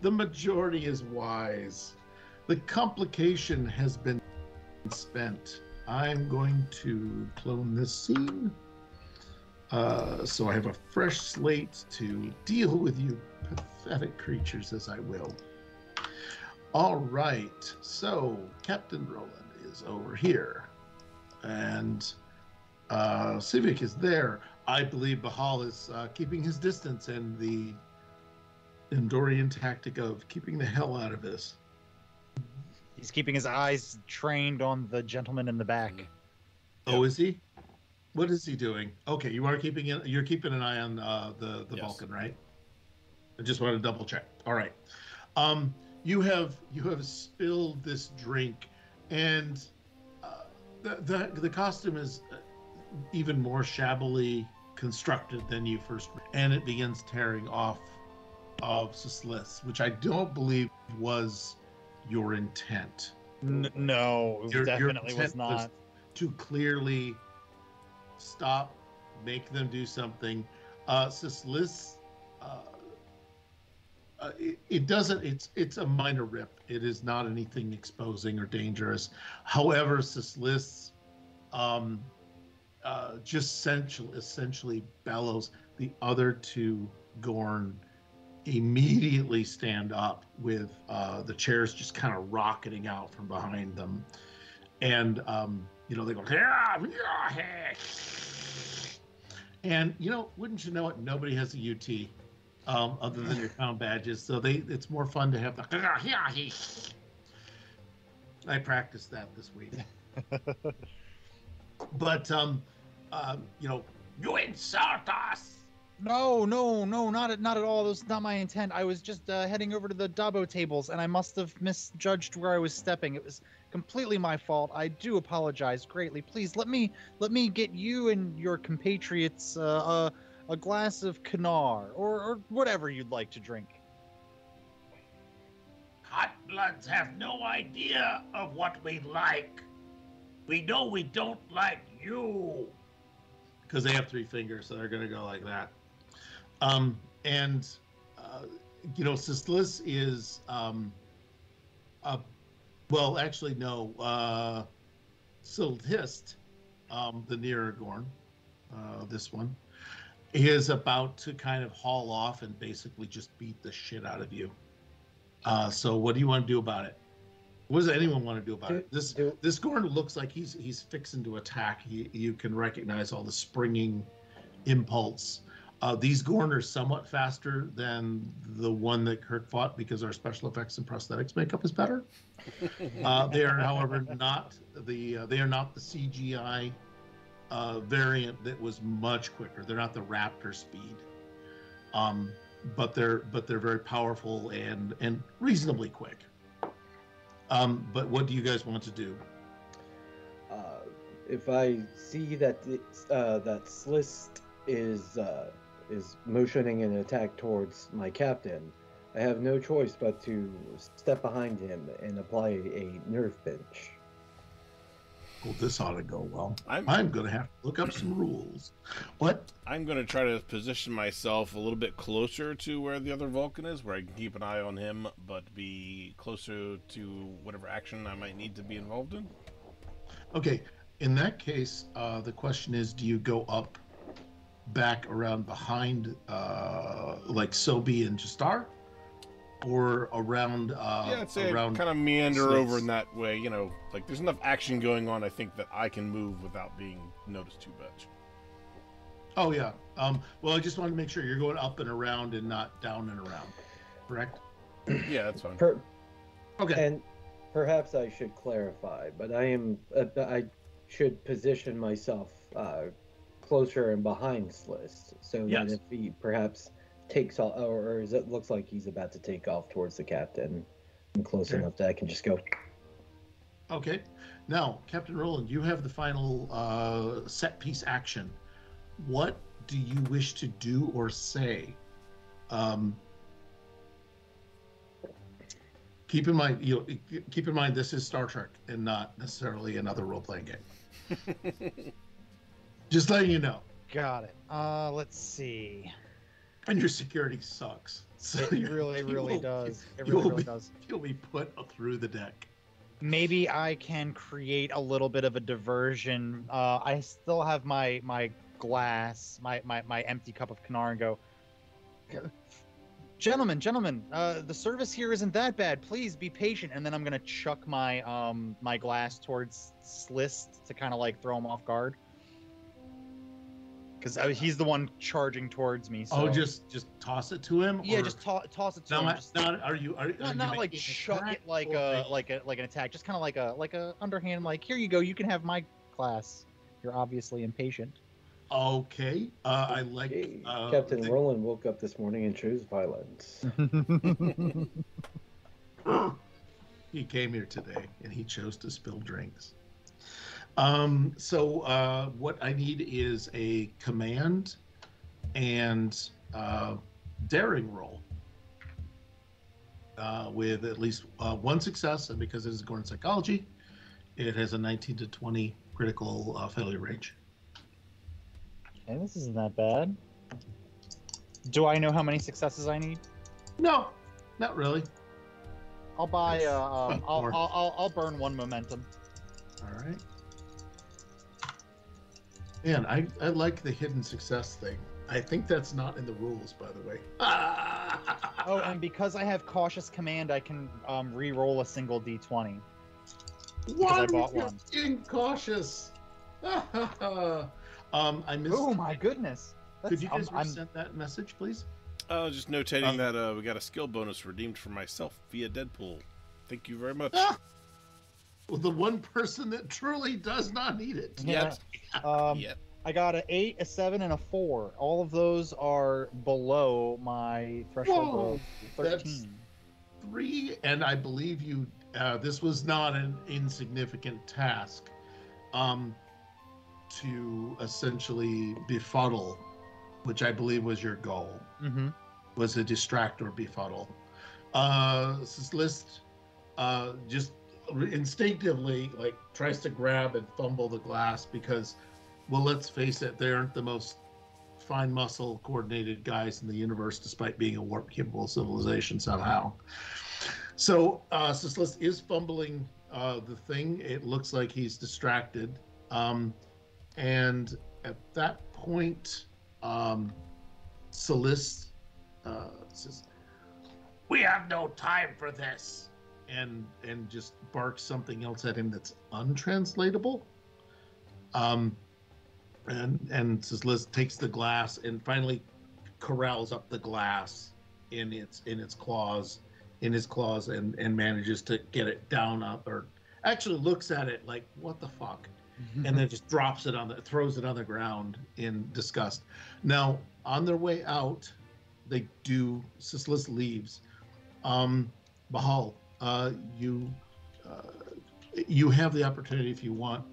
The majority is wise. The complication has been spent. I'm going to clone this scene. So I have a fresh slate to deal with you pathetic creatures as I will. All right. So Captain Roland is over here. And Civic is there. I believe Bahal is keeping his distance and the Endorian tactic of keeping the hell out of this. He's keeping his eyes trained on the gentleman in the back. Oh, is he? What is he doing? Okay, you're keeping an eye on the Yes. Vulcan, right? I just want to double check. All right. You have spilled this drink, and the costume is even more shabbily constructed than you first, and it begins tearing off of Sislis, which I don't believe was your intent. No, it Your definitely was intent not. to clearly stop, make them do something. Sislis, it doesn't. It's a minor rip. It is not anything exposing or dangerous. However, Sislis just essentially bellows. The other two Gorn immediately stand up with the chairs just kind of rocketing out from behind them, and they go, yeah, yeah, and wouldn't you know it, nobody has a UT other than your town badges, so it's more fun to have the I practiced that this week. But you insult us. No, not at all. That was not my intent. I was just heading over to the Dabo tables, and I must have misjudged where I was stepping. It was completely my fault. I do apologize greatly. Please let me get you and your compatriots a glass of Kanar or whatever you'd like to drink. Hot Bloods have no idea of what we like. We know we don't like you. Because they have 3 fingers, so they're going to go like that. Sislis is, well, actually, no. Siltist, the nearer Gorn, this one, is about to kind of haul off and basically just beat the shit out of you. So what do you want to do about it? What does anyone want to do about it? This Gorn looks like he's fixing to attack. You can recognize all the springing impulse. These Gorn are somewhat faster than the one that Kirk fought because our special effects and prosthetics makeup is better. They are, however, not the CGI variant that was much quicker. They're not the Raptor speed, but they're very powerful and reasonably quick. But what do you guys want to do? If I see that that Slist is motioning an attack towards my captain, I have no choice but to step behind him and apply a nerve pinch. Well, this ought to go well. I'm going to have to look up some rules. What? I'm going to try to position myself a little bit closer to where the other Vulcan is, where I can keep an eye on him, but be closer to whatever action I might need to be involved in. Okay. In that case, the question is, do you go up back around behind like Sobi and Jastar? Or around I'd say around kind of meander Slits. over in that way, like there's enough action going on, I think, that I can move without being noticed too much. Oh yeah. Well, I just wanted to make sure you're going up and around and not down and around. Correct? Yeah, that's fine. Okay. And perhaps I should clarify, but I should position myself closer and behind Slist, so Yes. that if he perhaps takes off, or it looks like he's about to take off towards the captain, I'm close Okay. enough that I can just go. Okay. Now, Captain Roland, you have the final set piece action. What do you wish to do or say? Keep in mind this is Star Trek and not necessarily another role-playing game. Just letting you know. Got it. Let's see. And your security sucks. So It really does. It you'll really be- does. You'll be put through the deck. Maybe I can create a little bit of a diversion. I still have my glass, my empty cup of Kanar, and go, gentlemen, the service here isn't that bad. Please be patient. And then I'm gonna chuck my my glass towards Slist to kind of like throw him off guard, because he's the one charging towards me. So. Oh, just toss it to him. Yeah, or... just toss it to Now, him. Just- are you not like making an chuck attack, it like or an attack, just kind of like a underhand, like, here you go, you can have my class. You're obviously impatient. Okay. I like Hey, Captain Roland woke up this morning and chose violence. He came here today and he chose to spill drinks. So what I need is a command and daring roll. with at least one success, and because it is Gorn Psychology, it has a 19 to 20 critical failure range. Okay, this isn't that bad. Do I know how many successes I need? No, not really. I'll buy. More. I'll burn one momentum. All right. Man, I like the hidden success thing. I think that's not in the rules, by the way. Oh, and because I have cautious command, I can re-roll a single d20. Why I bought are you one. being cautious? I missed. Oh my goodness! Could you guys resend that message, please? Just notating that we got a skill bonus redeemed for myself via Deadpool. Thank you very much. Well, the one person that truly does not need it. Yet. Yet. I got an 8, a 7, and a 4. All of those are below my threshold of 13. That's 3, and I believe you. This was not an insignificant task. To essentially befuddle, which I believe was your goal, was a distract or befuddle. This list just instinctively tries to grab and fumble the glass because, well, let's face it, they aren't the most fine muscle coordinated guys in the universe, despite being a warp capable civilization somehow. So Sislith is fumbling the thing. It looks like he's distracted. And at that point, Celeste says, We have no time for this. and just barks something else at him that's untranslatable. And Celeste takes the glass and finally corrals up the glass in its claws, and manages to get it down up, or actually looks at it like, what the fuck? And then just throws it on the ground in disgust. Now, on their way out, Sislith leaves. Bahal, you have the opportunity, if you want,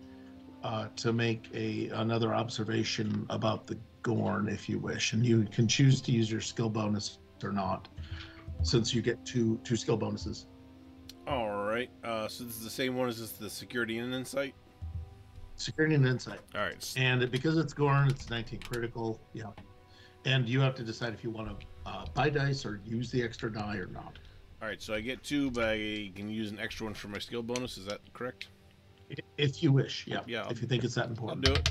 to make another observation about the Gorn, if you wish, and you can choose to use your skill bonus or not, since you get two skill bonuses. All right. So this is the same one as the security and insight. Security and insight. All right. And because it's Gorn, it's 19 critical. Yeah. And you have to decide if you want to buy dice or use the extra die or not. All right. So I get 2, but I can use an extra one for my skill bonus. Is that correct? If you wish, yeah. Yeah. If you think it's that I'll important. do it.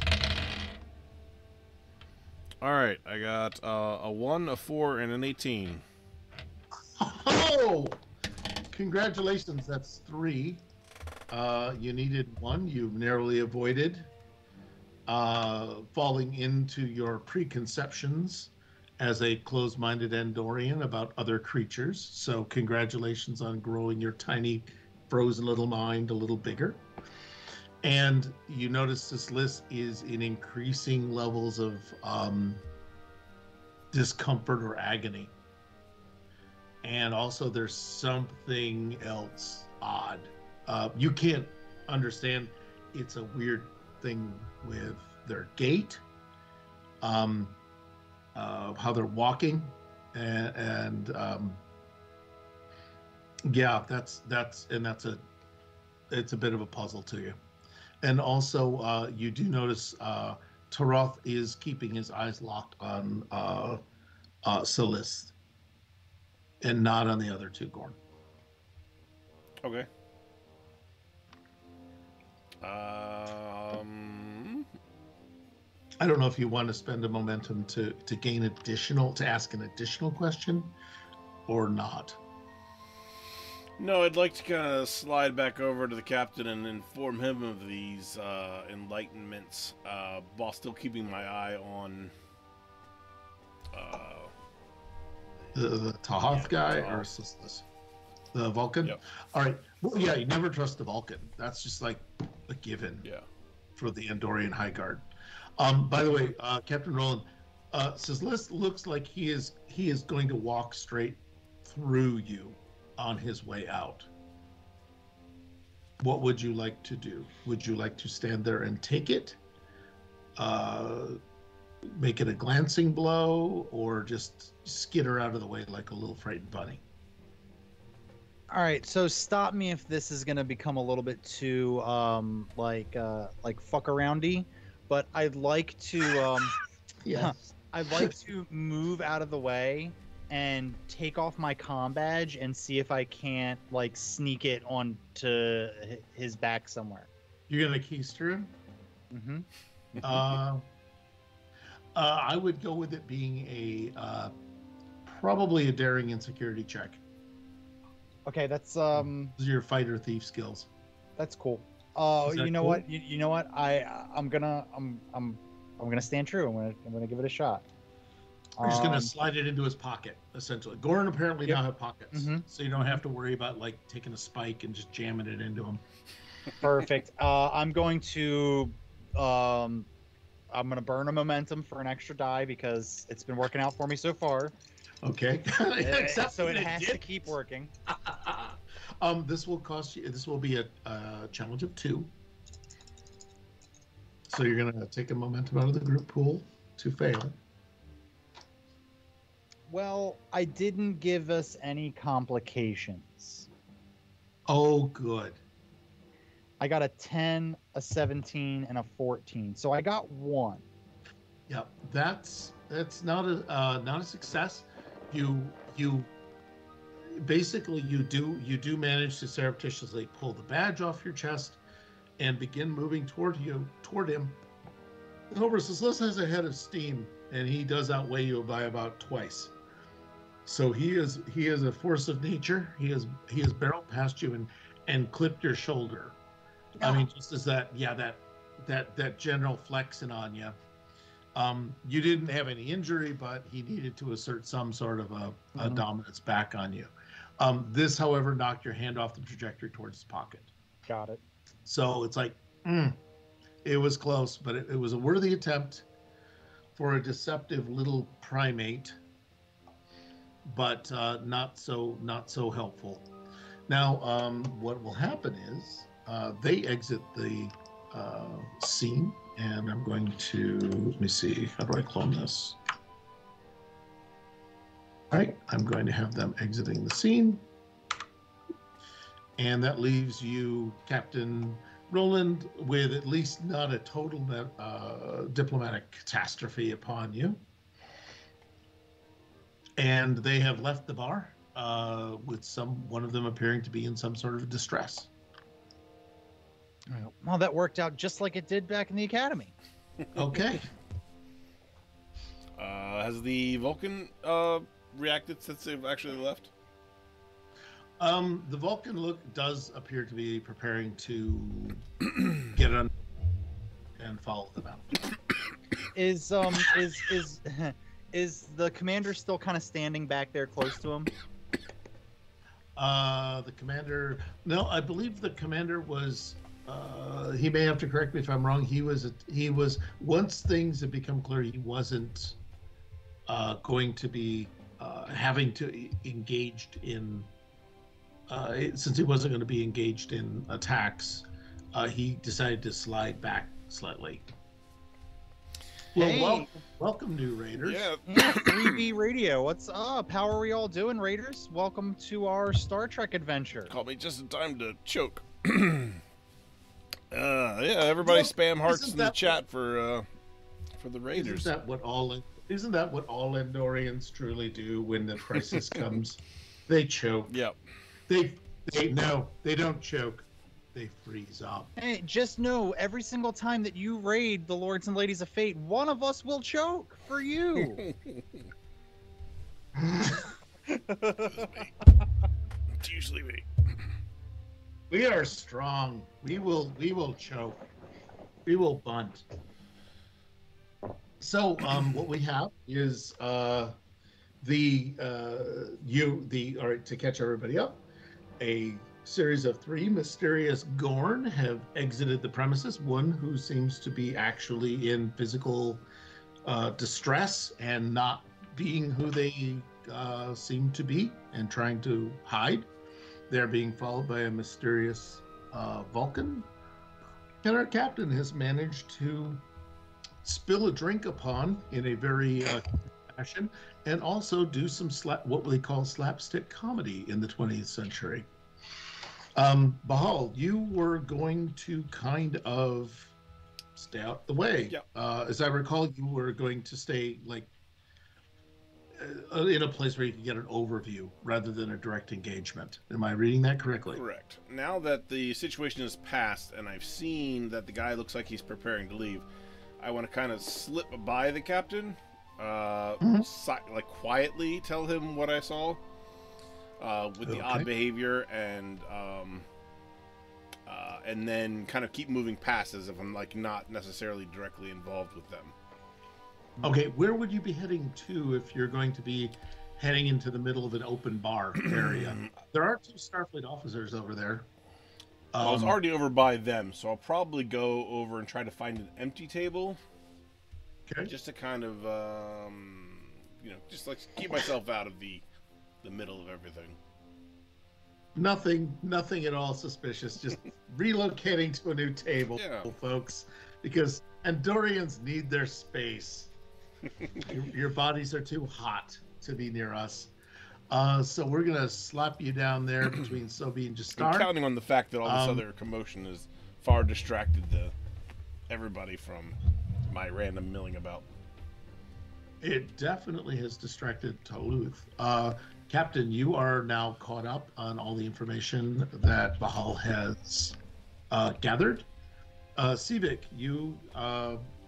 All right. I got a 1, a 4, and an 18. Oh! Congratulations. That's 3. You needed 1. You've narrowly avoided falling into your preconceptions as a closed-minded Andorian about other creatures. So congratulations on growing your tiny, frozen little mind a little bigger. And you notice this list is in increasing levels of discomfort or agony. And also there's something else odd. You can't understand. It's a weird thing with their gait, how they're walking, and yeah, it's a bit of a puzzle to you. And also, you do notice Taroth is keeping his eyes locked on Celeste and not on the other 2 Gorn. Okay. I don't know if you want to spend a momentum to ask an additional question or not. No, I'd like to kind of slide back over to the captain and inform him of these enlightenments, while still keeping my eye on The Tahoth guy Tahoth. or Sislith? The Vulcan? Yep. All right. Well, yeah, you never trust the Vulcan. That's just like a given. Yeah. For the Andorian High Guard. By the way, Captain Roland, Sislith looks like he is going to walk straight through you on his way out. What would you like to do? Would you like to stand there and take it? Make it a glancing blow, or just skitter out of the way like a little frightened bunny? All right, so stop me if this is gonna become a little bit too like fuck aroundy, but I'd like to Yes. I'd like to move out of the way and take off my comm badge and see if I can't like sneak it onto his back somewhere. You're gonna keister him. Mm-hmm. I would go with it being a probably a daring insecurity check. Okay, that's Those are your fighter thief skills. that's cool. Is that You know cool? what? You know what? I'm gonna stand true. I'm gonna give it a shot. We're just gonna slide it into his pocket, essentially. Goran apparently Yep. now have pockets, Mhm. so you don't have to worry about like taking a spike and just jamming it into him. Perfect. I'm going to I'm gonna burn a momentum for an extra die because it's been working out for me so far. Okay. Except So it that has to keep working. This will cost you. This will be a challenge of 2. So you're gonna take a momentum out of the group pool to fail. Well, I didn't give us any complications. Oh, good. I got a 10, a 17, and a 14. So I got 1. Yep, that's not a success. You basically you do manage to surreptitiously pull the badge off your chest and begin moving toward him. However, Silas has a head of steam, and he does outweigh you by about twice. So he is a force of nature. He has barreled past you and clipped your shoulder. I mean, just as that general flexing on you. You didn't have any injury, but he needed to assert some sort of a dominance back on you. This, however, knocked your hand off the trajectory towards his pocket. Got it. So it's like, it was close, but it was a worthy attempt for a deceptive little primate, but not so helpful. Now, what will happen is they exit the scene, and I'm going to, let me see, how do I clone this? All right, I'm going to have them exiting the scene. And that leaves you, Captain Roland, with at least not a total diplomatic catastrophe upon you. And they have left the bar with one of them appearing to be in some sort of distress. Well, that worked out just like it did back in the academy. Okay. Has the Vulcan reacted since they've actually left? The Vulcan does appear to be preparing to get on and follow them out. Is the commander still kind of standing back there close to him? The commander, no, I believe the commander was. He may have to correct me if I'm wrong. He was once things had become clear, he wasn't going to be having to engaged in. Since he wasn't going to be engaged in attacks, he decided to slide back slightly. Well, Hey. welcome, new Raiders. Yeah. Yeah, 3B Radio. What's up? How are we all doing, Raiders? Welcome to our Star Trek adventure. Caught me just in time to choke. Yeah, everybody spam hearts in the chat for the Raiders. Isn't that what all Andorians truly do when the crisis comes? They choke. Yep. They don't choke. They freeze up. Hey, just know every single time that you raid the Lords and Ladies of Fate, one of us will choke for you. It's usually me. We are strong. We will choke. We will bunt. So what we have is all right, to catch everybody up, a series of 3 mysterious Gorn have exited the premises. One who seems to be actually in physical distress and not being who they seem to be and trying to hide. They're being followed by a mysterious Vulcan. And our captain has managed to spill a drink upon in a very fashion, and also do some what they call slapstick comedy in the 20th century. Bahal, you were going to kind of stay out the way. Yep. As I recall, you were going to stay like in a place where you can get an overview rather than a direct engagement. Am I reading that correctly? Correct. Now that the situation is passed and I've seen that the guy looks like he's preparing to leave, I want to kind of slip by the captain, like quietly tell him what I saw with the odd behavior, and then kind of keep moving past as if I'm like not necessarily directly involved with them. Okay, where would you be heading to if you're going to be heading into the middle of an open bar area? There are 2 Starfleet officers over there. I was already over by them, so I'll probably go over and try to find an empty table. Okay. Just to kind of, just like keep myself out of the middle of everything. Nothing at all suspicious. Just relocating to a new table, folks, because Andorians need their space. Your bodies are too hot to be near us. So we're gonna slap you down there between Sobi and Jastar. I'm counting on the fact that all this other commotion has far distracted everybody from my random milling about. It definitely has distracted Toluth. Captain, you are now caught up on all the information that Bahal has gathered. Sivik, you,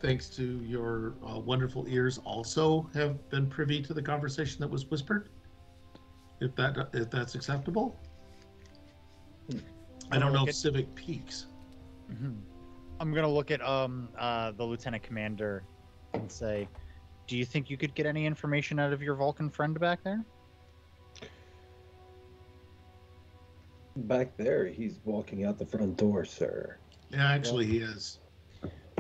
thanks to your wonderful ears, also have been privy to the conversation that was whispered. If that's acceptable. I don't know if Civic peaks. I'm gonna look at the lieutenant commander and say, "Do you think you could get any information out of your Vulcan friend back there?" Back there, he's walking out the front door, sir. Yeah, actually, he is.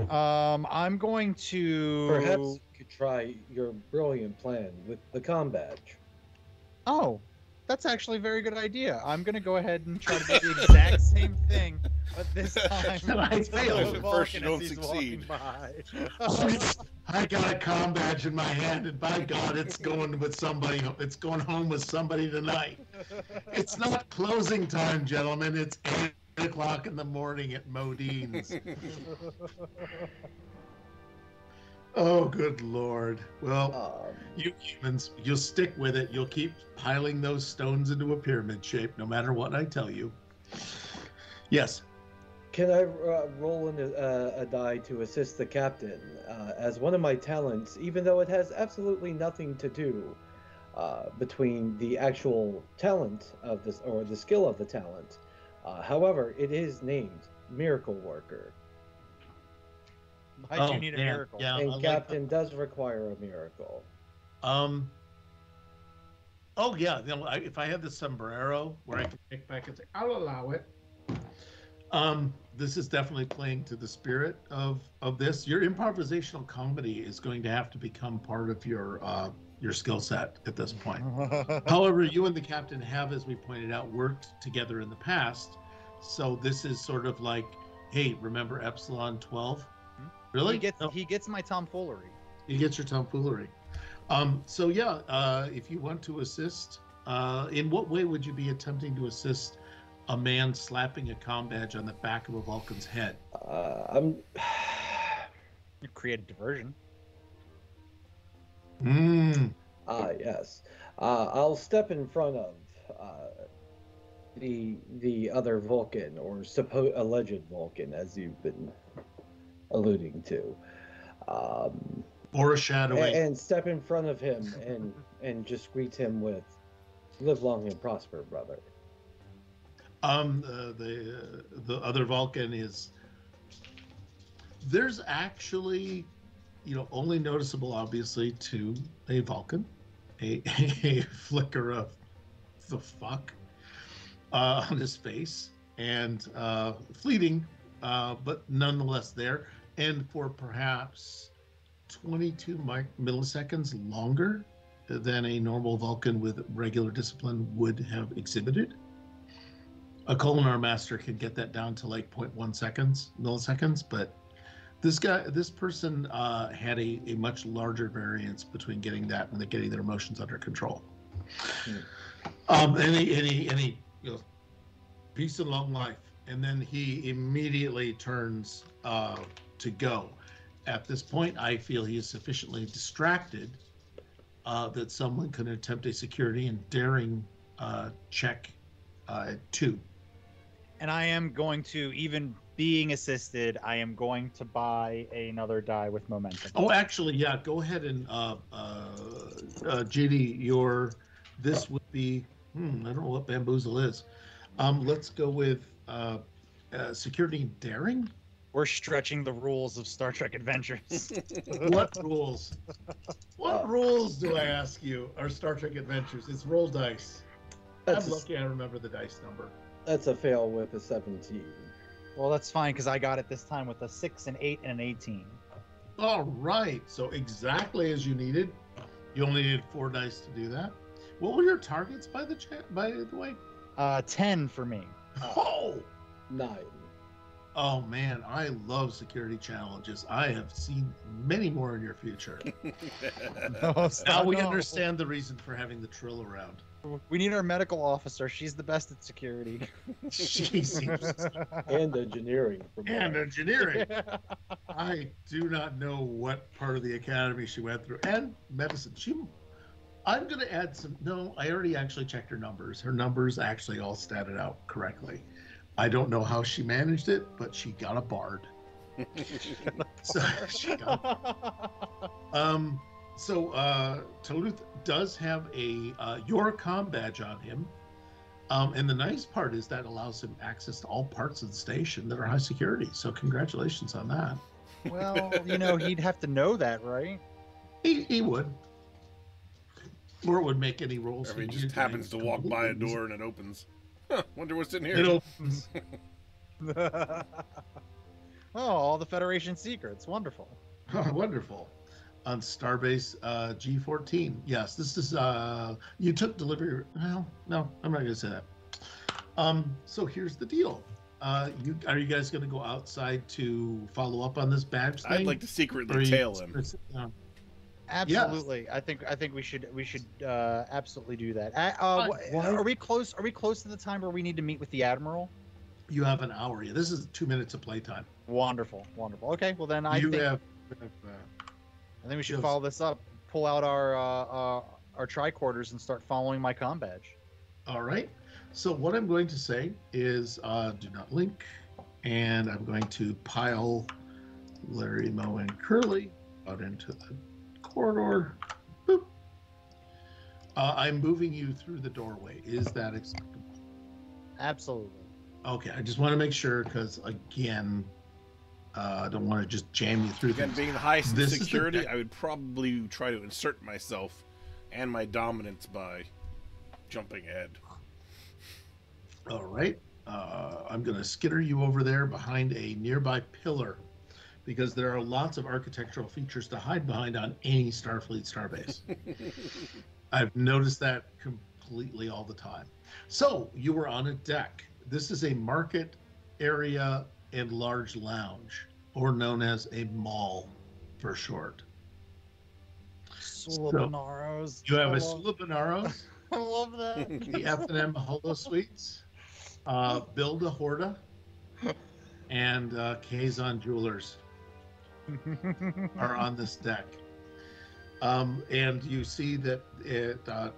I'm going to. Perhaps you could try your brilliant plan with the comm badge. Oh, that's actually a very good idea. I'm going to go ahead and try to do the exact same thing, but this time I failed. At first you don't succeed. I got a comm badge in my hand, and by God, it's going with somebody. It's going home with somebody tonight. It's not closing time, gentlemen. It's 8 o'clock in the morning at Modine's. Oh, good Lord. Well, you humans, you'll stick with it. You'll keep piling those stones into a pyramid shape, no matter what I tell you. Yes. Can I roll in a die to assist the captain? As one of my talents, even though it has absolutely nothing to do between the actual talent of this or the skill of the talent. However, it is named Miracle Worker. Why do you need a miracle? Yeah, and Captain does require a miracle. Oh yeah, if I had the sombrero where I can kick back and say, I'll allow it. This is definitely playing to the spirit of this. Your improvisational comedy is going to have to become part of your skill set at this point. However, you and the captain have, as we pointed out, worked together in the past. So this is sort of like, hey, remember Epsilon 12? Really? He gets my tomfoolery. He gets your tomfoolery. So yeah, if you want to assist, in what way would you be attempting to assist a man slapping a comm badge on the back of a Vulcan's head? You create a diversion. Yes. I'll step in front of the other Vulcan, or alleged Vulcan, as you've been alluding to. Foreshadowing. And step in front of him and just greet him with, "Live long and prosper, brother." The other Vulcan is, there's actually, only noticeable obviously to a Vulcan, a flicker of the fuck on his face, and fleeting, but nonetheless there, and for perhaps 22 milliseconds longer than a normal Vulcan with regular discipline would have exhibited. A Kolinar master can get that down to like 0.1 milliseconds, but this person had a much larger variance between getting that and getting their emotions under control. And he peace and long life. And then he immediately turns to go. At this point, I feel he is sufficiently distracted that someone can attempt a security and daring check at 2. And I am going to, even being assisted, I am going to buy another die with momentum. Oh, actually, yeah. Go ahead and JD, this would be. I don't know what bamboozle is. Let's go with security and daring. We're stretching the rules of Star Trek Adventures. What rules? What rules do I ask you? Are Star Trek Adventures? It's roll dice. I'm lucky I remember the dice number. That's a fail with a 17. Well, that's fine because I got it this time with a 6, an 8, and an 18. All right. So exactly as you needed. You only needed 4 dice to do that. What were your targets by the way? 10 for me. Oh! 9. Oh man, I love security challenges. I have seen many more in your future. Now we understand the reason for having the Trill around. We need our medical officer. She's the best at security. She seems. And engineering. And engineering. I do not know what part of the academy she went through. And medicine. I'm going to add some. No, I already actually checked her numbers. Her numbers actually all statted out correctly. I don't know how she managed it, but she got a bard. So she got. Toluth does have a Yoricom badge on him, and the nice part is that allows him access to all parts of the station that are high security. So congratulations on that. Well, he'd have to know that, right? He would. Or it would make any rolls. Or he just happens to walk by a door and it opens. Huh, wonder what's in here. It opens. Oh, all the Federation secrets. Wonderful. Oh, wonderful. On Starbase G14. Yes, this is, you took delivery. Well, no, I'm not going to say that. So here's the deal. Are you guys going to go outside to follow up on this badge thing? I'd like to secretly tail him. Absolutely. Yes. I think we should absolutely do that. Are we close to the time where we need to meet with the Admiral? You have an hour. Yeah, this is 2 minutes of playtime. Wonderful. Okay, well then I think we should follow this up. Pull out our tricorders and start following my comm badge. All right. So what I'm going to say is do not link, and I'm going to pile Larry, Mo, and Curly out into the corridor. Boop. I'm moving you through the doorway. Is that acceptable? Absolutely. Okay, I just want to make sure because again, I don't want to just jam you through. Again, being the highest security, I would probably try to insert myself and my dominance by jumping ahead. All right, I'm going to skitter you over there behind a nearby pillar, because there are lots of architectural features to hide behind on any Starfleet starbase. I've noticed that completely all the time. So you were on a deck. This is a market area and large lounge, or known as a mall for short. Sulabonaros. You have a Sulabonaros. I love that. The F&M Holo Suites, Build a Horda, and Kazon Jewelers are on this deck. And you see that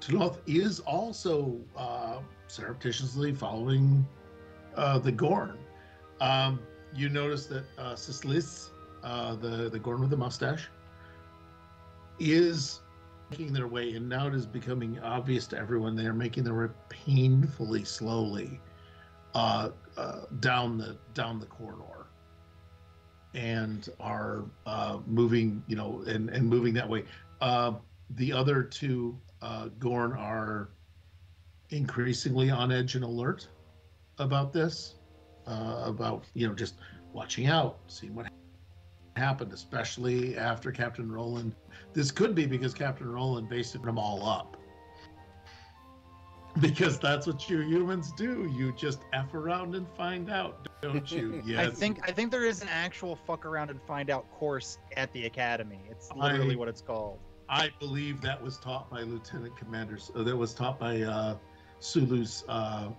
Tuloth is also surreptitiously following the Gorn. You notice that Sislis, the Gorn with the mustache, is making their way, and now it is becoming obvious to everyone they are making their way painfully slowly down the corridor, and are moving, and moving that way. The other two Gorn are increasingly on edge and alert about this, about just watching out, seeing what happened, especially after Captain Roland. This could be because Captain Roland basically them all up, because that's what you humans do. You just F around and find out, don't you? Yes. I think there is an actual fuck around and find out course at the Academy. It's literally what it's called. I believe that was taught by Lieutenant Commanders. That was taught by Sulu's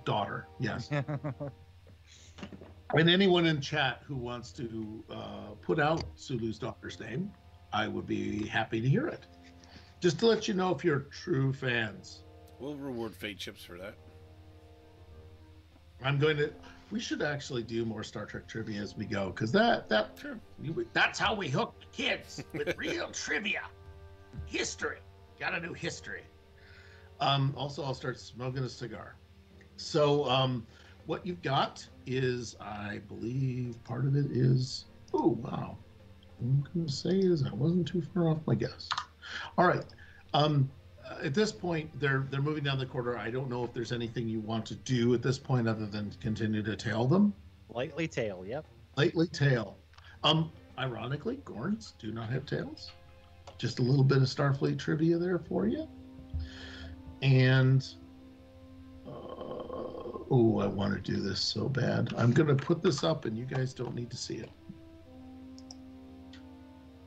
daughter. Yes. And anyone in chat who wants to put out Sulu's daughter's name, I would be happy to hear it. Just to let you know if you're true fans. We'll reward fate chips for that. We should actually do more Star Trek trivia as we go, because that's how we hook Kids with real trivia. History. Gotta do history. Also, I'll start smoking a cigar. So, what you've got is, I believe, part of it is. Oh wow! I'm gonna say is I wasn't too far off my guess. All right. At this point, they're moving down the corridor. I don't know if there's anything you want to do at this point other than continue to tail them. Lightly tail, yep. Lightly tail. Ironically, Gorns do not have tails. Just a little bit of Starfleet trivia there for you. And I want to do this so bad. I'm going to put this up, and you guys don't need to see it.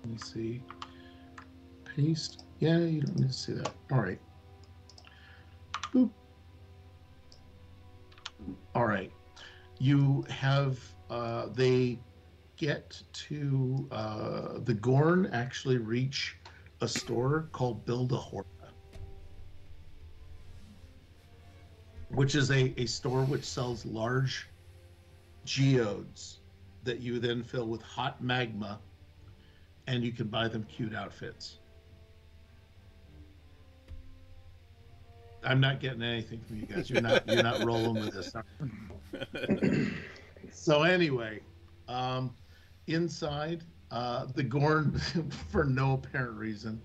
Let me see. Paste. Yeah, you don't need to see that. All right. Boop. All right. You have, they get to, the Gorn actually reach a store called Build-A-Horta, which is a store which sells large geodes that you then fill with hot magma, and you can buy them cute outfits. I'm not getting anything from you guys. You're not rolling with this. So anyway, inside, the Gorn, for no apparent reason,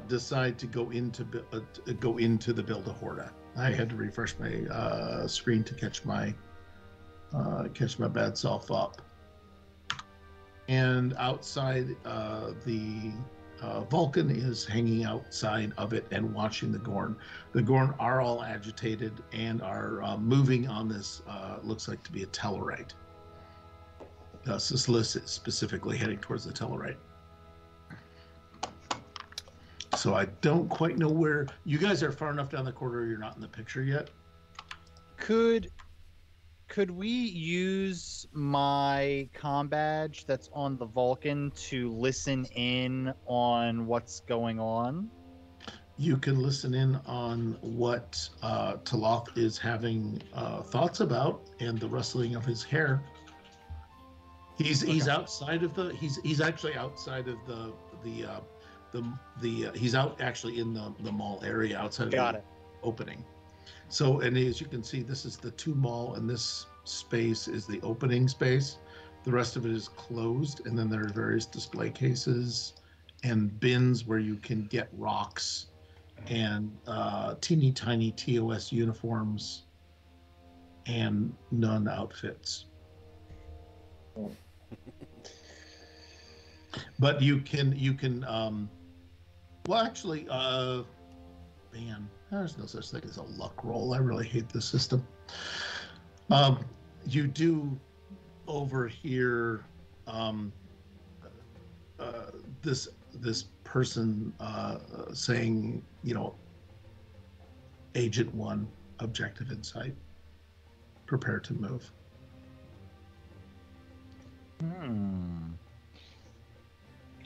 decide to go into the Build-A-Horta. I had to refresh my screen to catch my bad self up. And outside, the Vulcan is hanging outside of it and watching the Gorn. The Gorn are all agitated and are moving on this, looks like to be a Tellarite. Sisyphus is specifically heading towards the Tellarite. So I don't quite know where... You guys are far enough down the corridor, you're not in the picture yet? Could we use my comm badge that's on the Vulcan to listen in on what's going on? You can listen in on what Taloth is having thoughts about and the rustling of his hair. He's outside of the he's actually outside of he's out actually in the mall area outside of the opening. So, and as you can see, this is the 2 mall, and this space is the opening space. The rest of it is closed, and then there are various display cases and bins where you can get rocks and teeny tiny TOS uniforms and nun outfits. But you can well, actually, man, there's no such thing as a luck roll. I really hate this system. You do overhear this person saying, Agent 1, objective insight, prepare to move.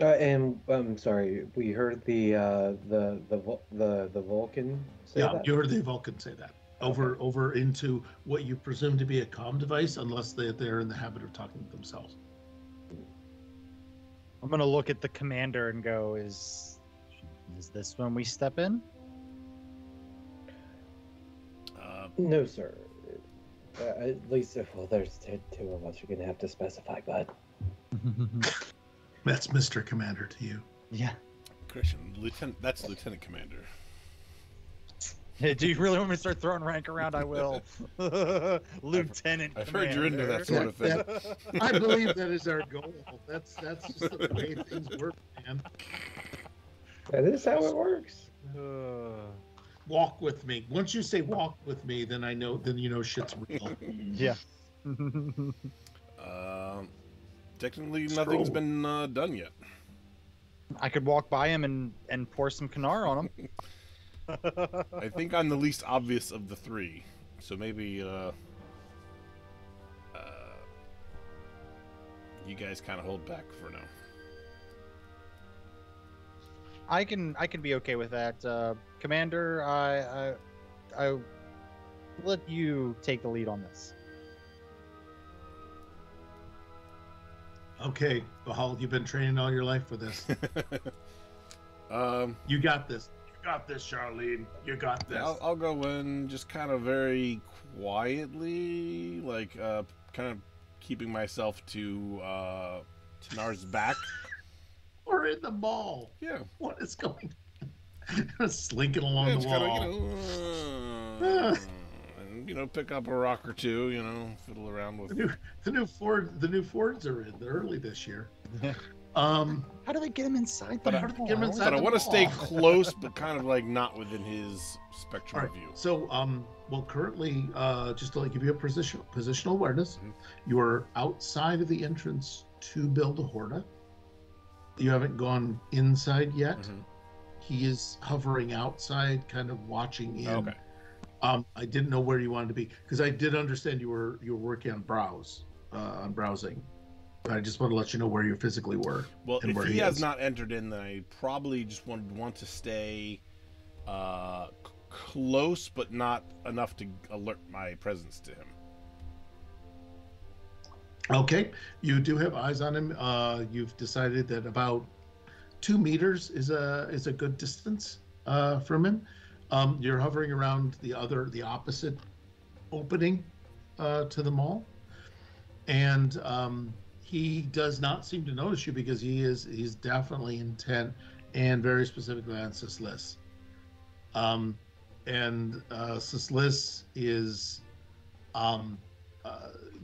And I'm sorry, we heard the Vulcan say that? You heard the Vulcan say that. Over into what you presume to be a comm device, unless they're in the habit of talking to themselves. I'm gonna look at the commander and go, is this when we step in? No, sir. At least if there's 2 of us, you're gonna have to specify, bud. That's Mr. Commander to you. Yeah. Christian, that's Lieutenant Commander. Do you really want me to start throwing rank around? I will. Lieutenant I've Commander. heard you're into that sort of thing. I believe that is our goal. That's just the way things work, man. That is how it works. Walk with me. Once you say walk with me, then I know. Then you know shit's real. Yeah. Technically, nothing's been done yet. I could walk by him and pour some Kanar on him. I think I'm the least obvious of the three, so maybe you guys kind of hold back for now. I can be okay with that, Commander. I let you take the lead on this. Okay, Bahal, you've been training all your life for this. You got this. You got this, Charlene. You got this. Yeah, I'll go in just kind of very quietly, like kind of keeping myself to Tanar's back. We're in the mall. Yeah. What is going on? Slinking along Yeah, the wall. Kinda, and pick up a rock or two, fiddle around with. The new Fords are in. They're early this year. How do they get him inside the mall? But I want to stay close, but kind of like not within his spectrum of view. So, currently, just to give you a positional awareness, you are outside of the entrance to build a Horda. You haven't gone inside yet. Mm-hmm. He is hovering outside, kind of watching in. Okay. I didn't know where you wanted to be because I did understand you were working on browsing. But I just want to let you know where you physically were. Well, and if where he has is. not entered in, then I probably just want to stay close, but not enough to alert my presence to him. Okay, you do have eyes on him. You've decided that about 2 meters is a good distance from him. You're hovering around the opposite opening to the mall, and he does not seem to notice you because he's definitely intent and very specifically on Sislis. And Sislis is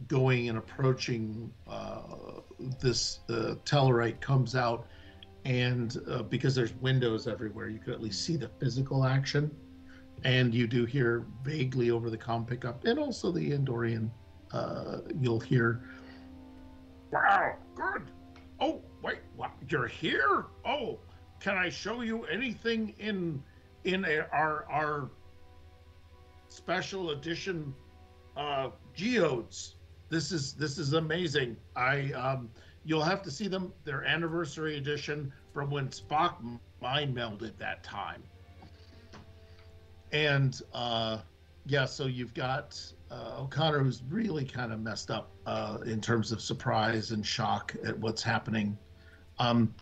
going and approaching this Tellarite comes out, and because there's windows everywhere, you could at least see the physical action, and you do hear vaguely over the comm pickup and also the Andorian. You'll hear, Wow, good. Oh, wait, what? You're here? Oh, can I show you anything in our special edition geodes? This is amazing. You'll have to see them. Their anniversary edition from when Spock mind melded that time. And so you've got O'Connor, who's really kind of messed up in terms of surprise and shock at what's happening. And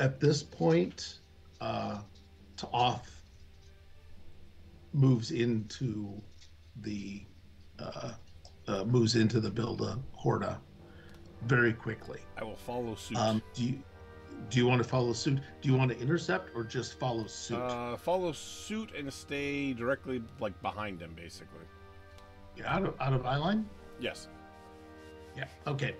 at this point, Ta'oth moves into the build a Horda very quickly. I will follow suit. Do you want to follow suit? Do you want to intercept or just follow suit? Follow suit and stay directly behind him, basically. Yeah, out of eye line? Yes. Yeah. Okay.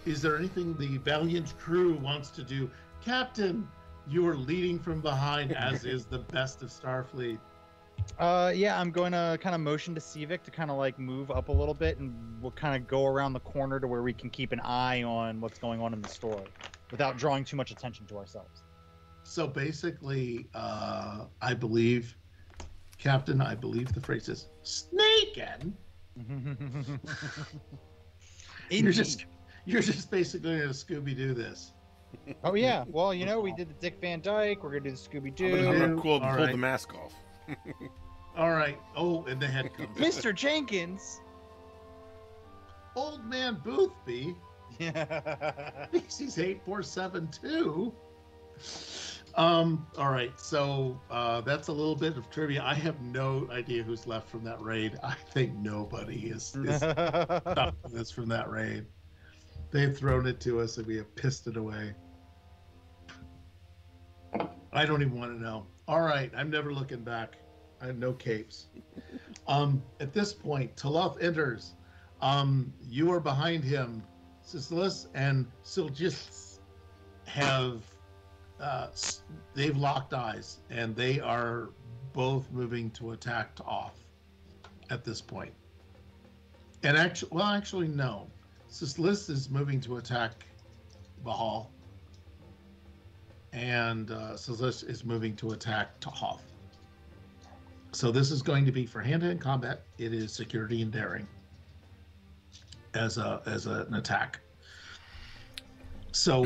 Is there anything the Valiant crew wants to do? Captain, you are leading from behind, as is the best of Starfleet. Yeah, I'm going to kind of motion to Civic to kind of move up a little bit, and we'll kind of go around the corner to where we can keep an eye on what's going on in the story without drawing too much attention to ourselves. So basically, I believe, Captain, the phrase is snaking. You're just basically going to Scooby-Doo this. Oh yeah, well we did the Dick Van Dyke. We're gonna do the Scooby-Doo. I'm gonna pull the mask off. All right. Oh, and the head comes. Mr. Jenkins. Old man Boothby. Yeah. Species 8472. All right. So that's a little bit of trivia. I have no idea who's left from that raid. I think nobody is stopping this from that raid. They've thrown it to us and we have pissed it away. I don't even want to know. All right, I'm never looking back. I have no capes. At this point, Ta'oth enters. You are behind him. Sislis and Silgis have they've locked eyes, and they are both moving to attack Ta'oth at this point. And actually, no. Sislis is moving to attack Bahal. and Celeste is moving to attack to Hoth. So this is going to be for hand-to-hand combat. It is security and daring as an attack. So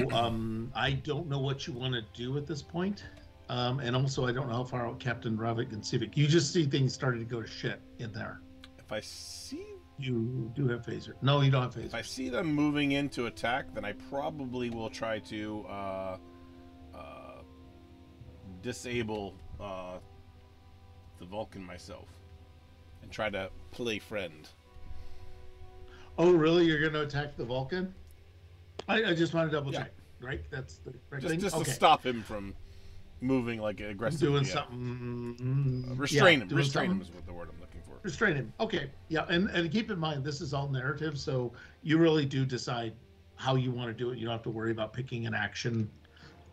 I don't know what you want to do at this point. And also, I don't know how far out Captain Ravik and Civic. You just see things starting to go to shit in there. If I see... You do have phaser. No, you don't have phaser. If I see them moving in to attack, then I probably will try to disable the Vulcan myself and try to play friend. Oh, really? You're going to attack the Vulcan? I just want to double check, right? That's the correct thing? Just okay. to stop him from moving like aggressively. Doing something. Restrain him. Doing Restrain him something. is what the word I'm looking for. Restrain him. Okay. Yeah. And keep in mind, this is all narrative. So you really do decide how you want to do it. You don't have to worry about picking an action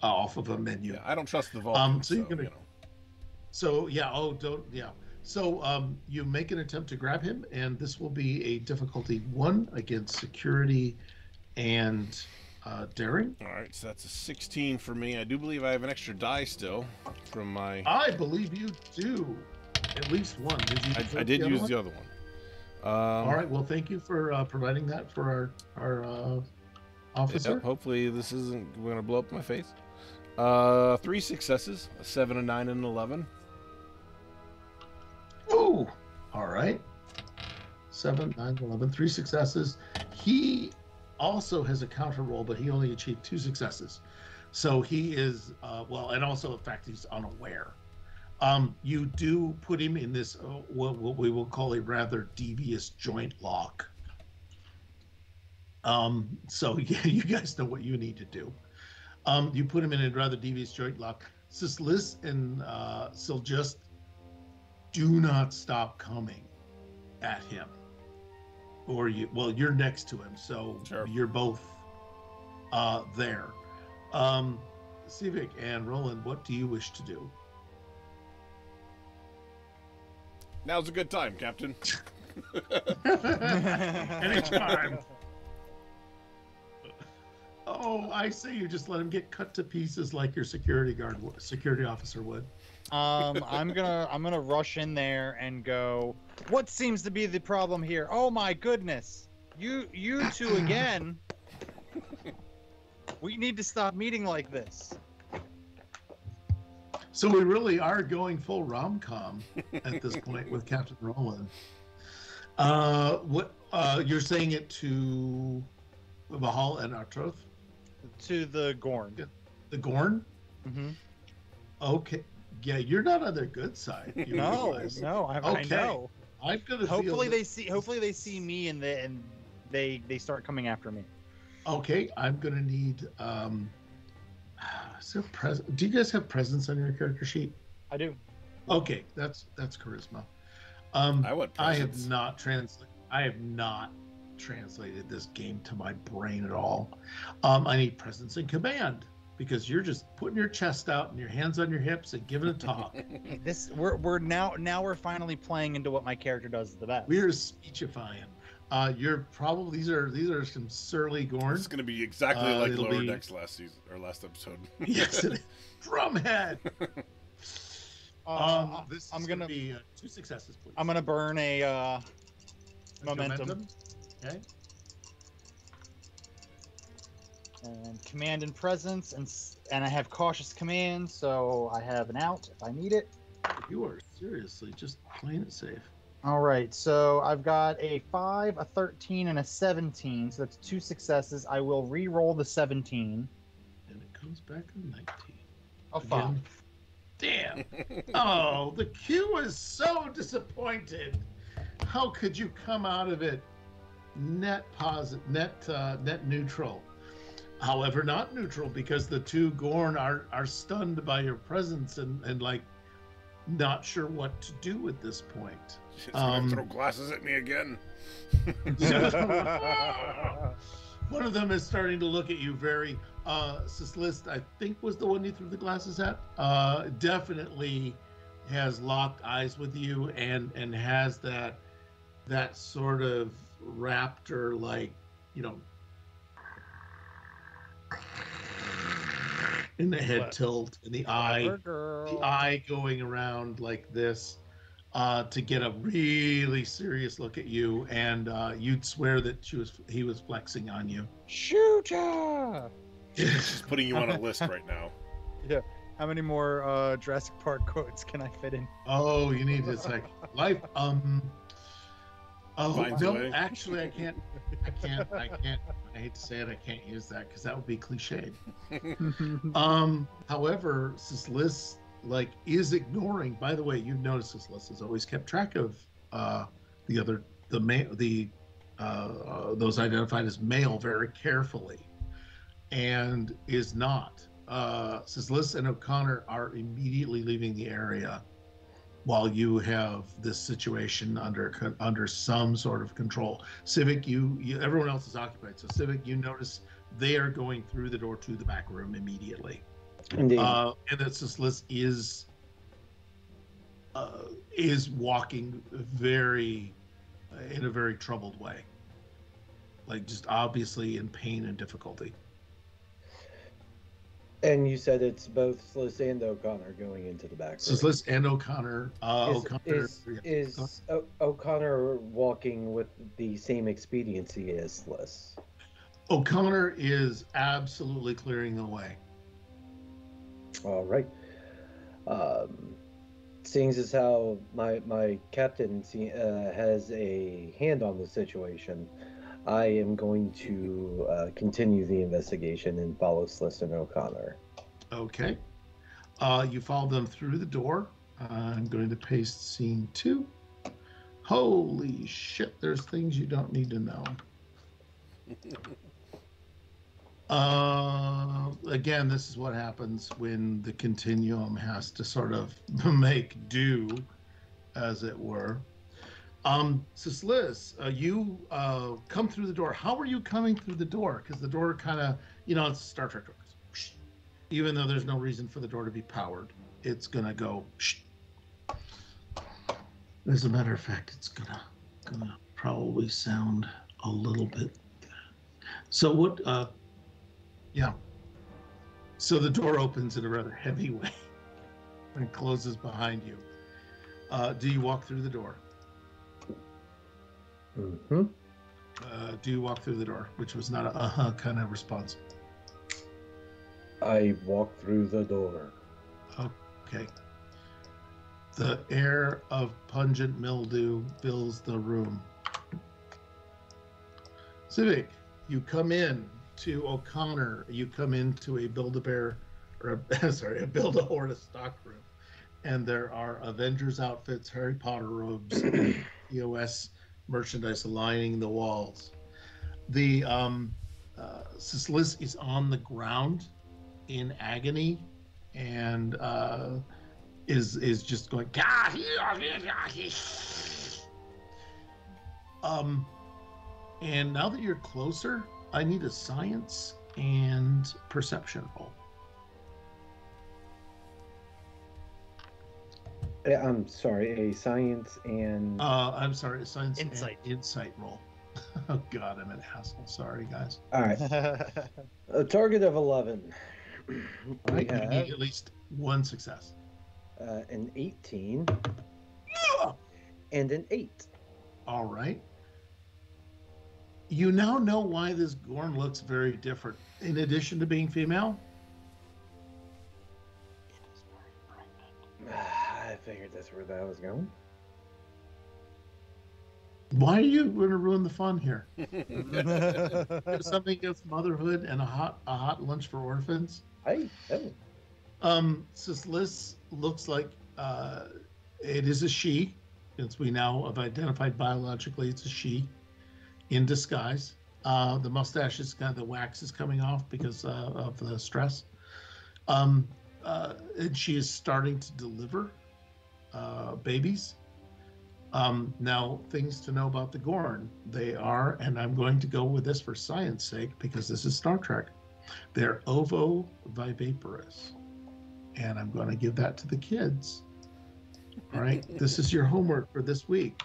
off of a menu. Yeah, I don't trust the Vulcan. So you're going to. So, yeah. Oh, don't. Yeah. So you make an attempt to grab him, and this will be a difficulty 1 against security and daring. All right, so that's a 16 for me. I do believe I have an extra die still from my... I believe you do. At least one. Did you I did use the other one. All right, well, thank you for providing that for our officer. Yep, hopefully this isn't going to blow up my face. 3 successes, a 7, a 9, and an 11. Ooh, all right. 7, 9, 11, 3 successes. He also has a counter roll, but he only achieved 2 successes. So he is, well, and also, in fact, he's unaware. You do put him in this, what we will call a rather devious joint lock. So yeah, you guys know what you need to do. You put him in a rather devious joint lock. Liz and Sil just do not stop coming at him. Or you're next to him, so sure. You're both there. Civic and Roland, what do you wish to do? Now's a good time, Captain. Anytime. Oh, I say you just let him get cut to pieces like your security officer would. I'm gonna rush in there and go, what seems to be the problem here? Oh my goodness. You two again. We need to stop meeting like this. So we really are going full rom-com at this point with Captain Roland. What you're saying it to Mahal and Artroth? To the Gorn. The Gorn? Mm-hmm. Okay. Yeah, you're not on their good side. I know. I'm gonna. Hopefully they see me and they start coming after me. Okay, I'm gonna need. Is there do you guys have presence on your character sheet? I do. Okay, that's charisma. I have not translated this game to my brain at all. I need presence and command because you're just putting your chest out and your hands on your hips and giving a talk. We're finally playing into what my character does the best. We're speechifying. You're probably these are some surly Gorn. It's going to be exactly like Lower Decks last season or last episode. Yes, it is. Drumhead. This I'm is gonna be 2 successes, please. I'm gonna burn a momentum. Okay. And command and presence, and I have cautious command, so I have an out if I need it. You are seriously just playing it safe. All right, so I've got a 5, a 13, and a 17, so that's 2 successes. I will re-roll the 17. And it comes back a 19. A 5. Damn. Oh, the Q is so disappointed. How could you come out of it net neutral? However, not neutral because the 2 Gorn are stunned by your presence and like not sure what to do at this point. She's gonna throw glasses at me again. One of them is starting to look at you very. Sislist, I think, was the one you threw the glasses at. Definitely has locked eyes with you and has that sort of raptor like, in the head tilt, and the eye girl. going around like this, to get a really serious look at you, and you'd swear that he was flexing on you. Shoot ya! She's putting you on a list right now. Yeah. How many more Jurassic Park quotes can I fit in? Oh, you need to like life. Oh Finds a no, way. actually, I can't. I hate to say it, I can't use that because that would be cliched. However, Sislis is ignoring. By the way, you've noticed Sislis has always kept track of those identified as male very carefully, and is not. Sislis and O'Connor are immediately leaving the area, while you have this situation under some sort of control. Civic, you everyone else is occupied. So Civic, you notice they are going through the door to the back room immediately. Indeed. And that Sislis is walking in a very troubled way, like just obviously in pain and difficulty. And you said it's both Sliss and O'Connor going into the back room. Sislis and O'Connor. Is O'Connor walking with the same expediency as Sliss? O'Connor is absolutely clearing the way. All right. Seeing as how my captain has a hand on the situation, I am going to continue the investigation and follow Sliss and O'Connor. Okay. You follow them through the door. I'm going to paste scene 2. Holy shit, there's things you don't need to know. Again, this is what happens when the continuum has to sort of make do, as it were. Sislis, you come through the door. How are you coming through the door? Because the door kind of, it's Star Trek door. Even though there's no reason for the door to be powered, it's gonna go. As a matter of fact, it's gonna probably sound a little bit. So what? Yeah. So the door opens in a rather heavy way and closes behind you. Do you walk through the door? Mm-hmm. Do you walk through the door? Which was not a kind of response. I walk through the door. Okay. The air of pungent mildew fills the room. Civic, you come in to O'Connor. You come into a Build-A-Bear, or a Build-A-Horde stock room. And there are Avengers outfits, Harry Potter robes, EOS merchandise lining the walls. The Sislis is on the ground in agony and is just going and now that you're closer, I need a science and perception roll. I'm sorry, a science and... I'm sorry, a science Insight. and insight roll. Oh God, I'm an asshole. Sorry, guys. All right. A target of 11. I need at least one success. An 18 and an 8. All right. You now know why this Gorn looks very different. In addition to being female, I figured that's where that was going. why are you going to ruin the fun here? Something against motherhood and a hot lunch for orphans. Sislis looks like it is a she, since we now have identified biologically it's a she in disguise. The mustache is the wax is coming off because of the stress. And she is starting to deliver babies. Now, things to know about the Gorn. They are, and I'm going to go with this for science sake because this is Star Trek, they're ovoviviparous. And I'm going to give that to the kids. All right, this is your homework for this week.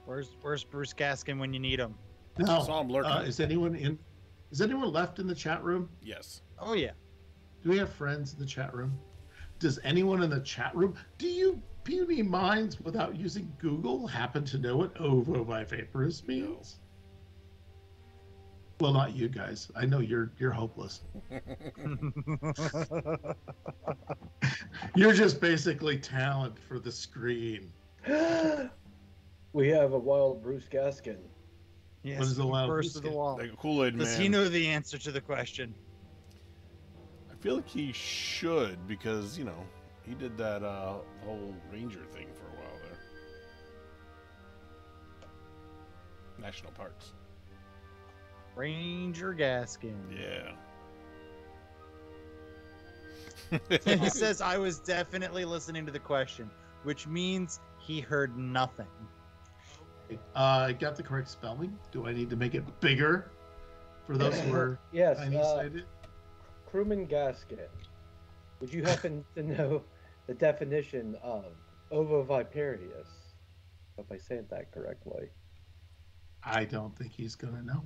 Where's Bruce Gaskin when you need him? Now, Saw him lurking. is anyone left in the chat room? Yes. Oh yeah. Do we have friends in the chat room? Does anyone in the chat room, do you puny minds without using Google happen to know what ovoviviparous means? Well, not you guys. I know you're hopeless. You're just basically talent for the screen. We have a wild Bruce Gaskin. Yes, What is the he wild burst goose through the wall. Like a Kool-Aid man. Does he know the answer to the question? I feel like he should because, you know, he did that whole ranger thing for a while there. National parks. Ranger Gaskin. Yeah. He says, I was definitely listening to the question, which means he heard nothing. I got the correct spelling. Do I need to make it bigger for those who are Yes, tiny-sided? crewman Gaskin. Would you happen to know the definition of ovoviparous? If I said that correctly. I don't think he's going to know.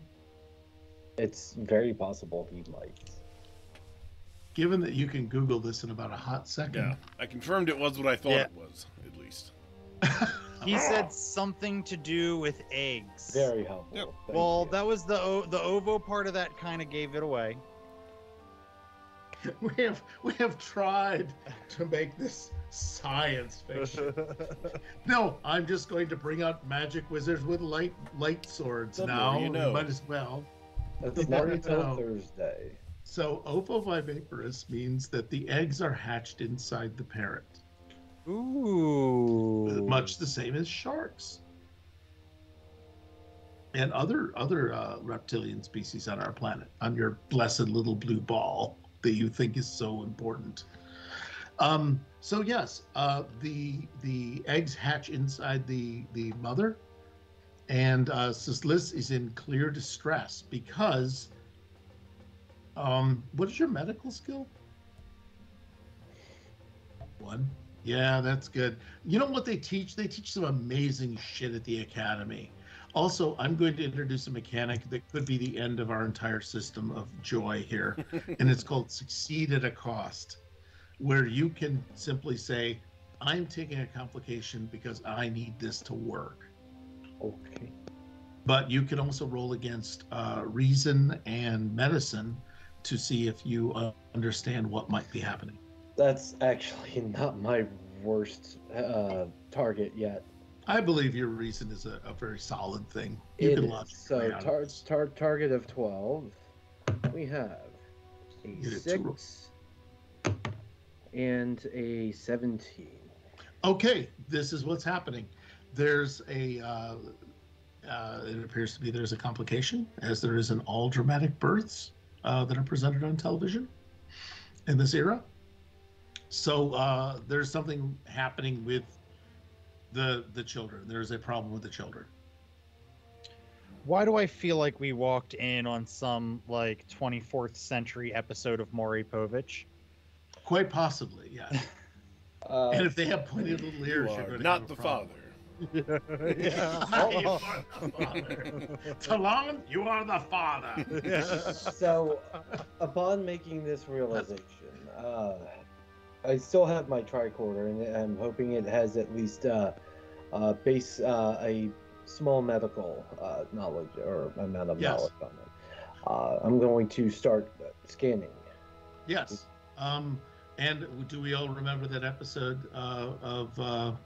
It's very possible he might. Given that you can Google this in about a hot second. Yeah. I confirmed it was what I thought it was, at least. He said something to do with eggs. Very helpful. Yep. Thank Well, you. that was the ovo part of that kind of gave it away. We have tried to make this science fiction. No, I'm just going to bring out magic wizards with light swords The more now. you know. Might as well. It's the not more until now. Thursday. So ovoviviparous means that the eggs are hatched inside the parent. Ooh. Much the same as sharks and other reptilian species on our planet, on your blessed little blue ball that you think is so important. So yes, the eggs hatch inside the mother, and Sislis is in clear distress because what is your medical skill? 1. Yeah, that's good. You know what they teach? They teach some amazing shit at the academy. Also, I'm going to introduce a mechanic that could be the end of our entire system of joy here, and it's called succeed at a cost, where you can simply say, I'm taking a complication because I need this to work. Okay. But you can also roll against reason and medicine to see if you understand what might be happening. That's actually not my worst target yet. I believe your reason is a very solid thing. It can is. logic your So way out of this. target of 12. We have a You get 2 6 and a 17. Okay, this is what's happening. There's a it appears to be there's a complication, as there is in all dramatic births that are presented on television in this era. So there's something happening with the children. There's a problem with the children. Why do I feel like we walked in on some like 24th century episode of Maury Povich? Quite possibly, yeah. And if they have pointed little You ears, you're are going to not have the a problem. father. You are the father. Talon, you are the father. So, upon making this realization, I still have my tricorder, and I'm hoping it has at least a small medical knowledge or amount of Yes. knowledge on it. I'm going to start scanning. Yes. And do we all remember that episode of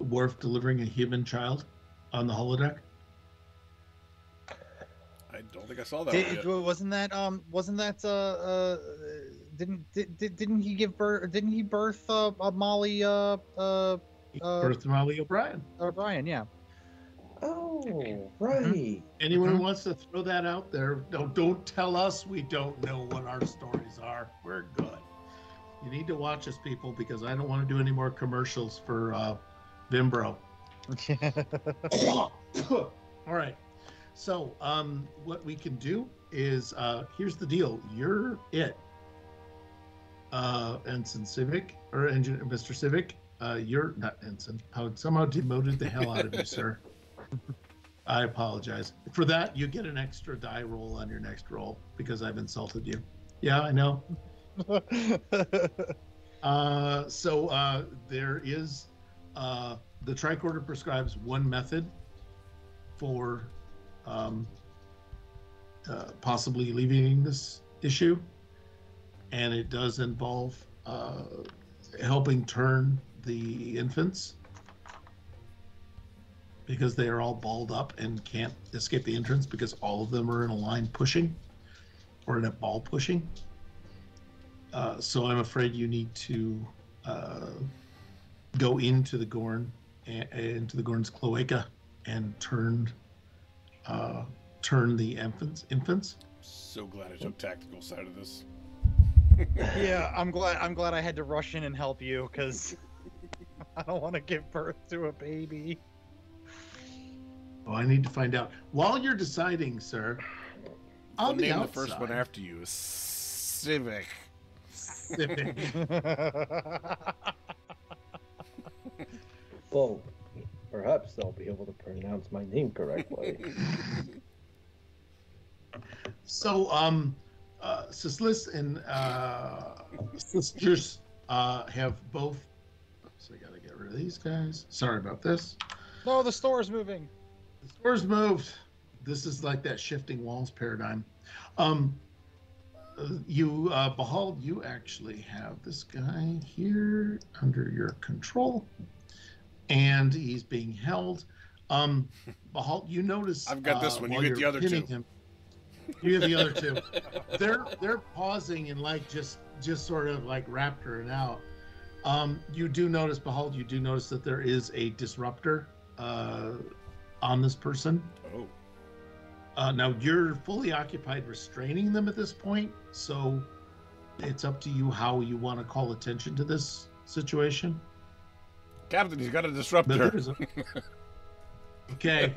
Worf delivering a human child on the holodeck? I don't think I saw that one yet. Wasn't that didn't he give birth? Didn't he birth Molly? Birth Molly O'Brien. Brian, yeah. Oh, right. Anyone who wants to throw that out there, don't tell us we don't know what our stories are. We're good. You need to watch us, people, because I don't want to do any more commercials for Vimbro. All right. So what we can do is, here's the deal. You're it. Ensign Civic, or Mr. Civic. You're not Ensign. I somehow demoted the hell out of you, sir. I apologize. For that, you get an extra die roll on your next roll because I've insulted you. Yeah, I know. There is the tricorder prescribes one method for possibly alleviating this issue, and it does involve helping turn the infants because they are all balled up and can't escape the entrance because all of them are in a line pushing or in a ball pushing. So I'm afraid you need to go into the Gorn, into the Gorn's cloaca, and turn the infants. So glad I took tactical side of this. Yeah, I'm glad I had to rush in and help you because I don't want to give birth to a baby. Oh, I need to find out. While you're deciding, sir, I'll on the name outside, the first one after you. Civic. Civic. Well, perhaps they'll be able to pronounce my name correctly. So, Sislis and sisters have both. So I gotta get rid of these guys. Sorry about this. No, the store's moving. The store's moved. This is like that shifting walls paradigm. Behold, you actually have this guy here under your control, and he's being held. Behold, you notice I've got this one. You while get the you're other pinning two. him- you get the other two. They're pausing and like just sort of like raptoring out. You do notice, Behold, you do notice that there is a disruptor on this person. Oh. Now you're fully occupied restraining them at this point, so it's up to you how you want to call attention to this situation. Captain, he's got a But disruptor. there's a... Okay,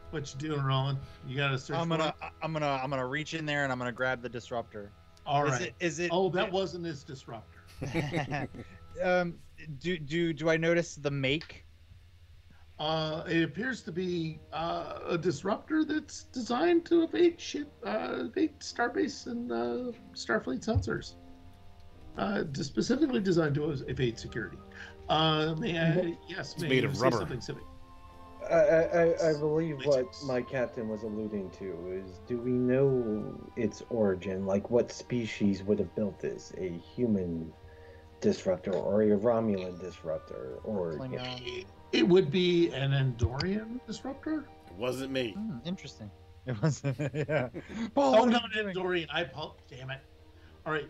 what you doing, Roland? You got to search. I'm gonna reach in there and I'm gonna grab the disruptor. All right. Is it? Oh, that wasn't his disruptor. Do I notice the make? It appears to be a disruptor that's designed to evade Starbase and Starfleet sensors. Specifically designed to evade security. Yes, It's made of say rubber. something civic. I believe what my captain was alluding to is, do we know its origin? Like, what species would have built this? A human disruptor or a Romulan disruptor? Or It would be an Andorian disruptor. It wasn't me. Interesting. It was. Yeah. Oh, no, an Andorian. Damn it. All right.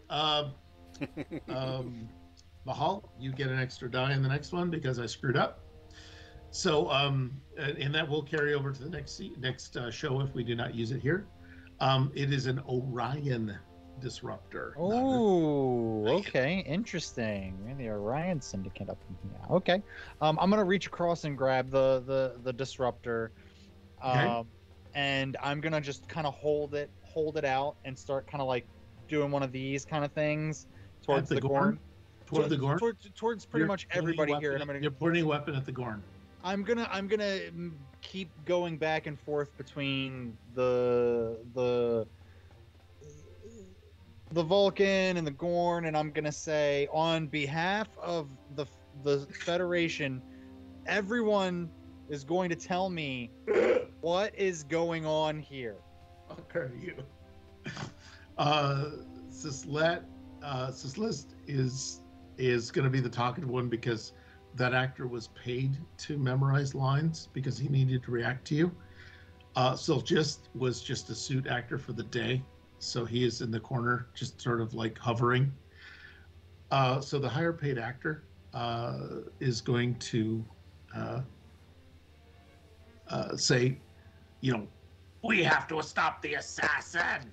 Mahal, you get an extra die in the next one because I screwed up. So, and that will carry over to the next show if we do not use it here. It is an Orion disruptor. Oh, okay, interesting. And the Orion Syndicate up in here. Okay, I'm gonna reach across and grab the disruptor, Okay. and I'm gonna just kind of hold it out and start kind of like doing one of these kind of things towards the the Gorn? Gorn. Toward the Gorn? Towards pretty You're much pointing everybody a here, weapon and I'm gonna You're pointing a weapon at the Gorn. I'm gonna keep going back and forth between the Vulcan and the Gorn, and I'm gonna say, on behalf of the Federation, everyone is going to tell me what is going on here. Okay, you. Sislist is going to be the talkative one because that actor was paid to memorize lines because he needed to react to you. Was just a suit actor for the day, so he is in the corner, just sort of like hovering. So the higher paid actor is going to say, we have to stop the assassin.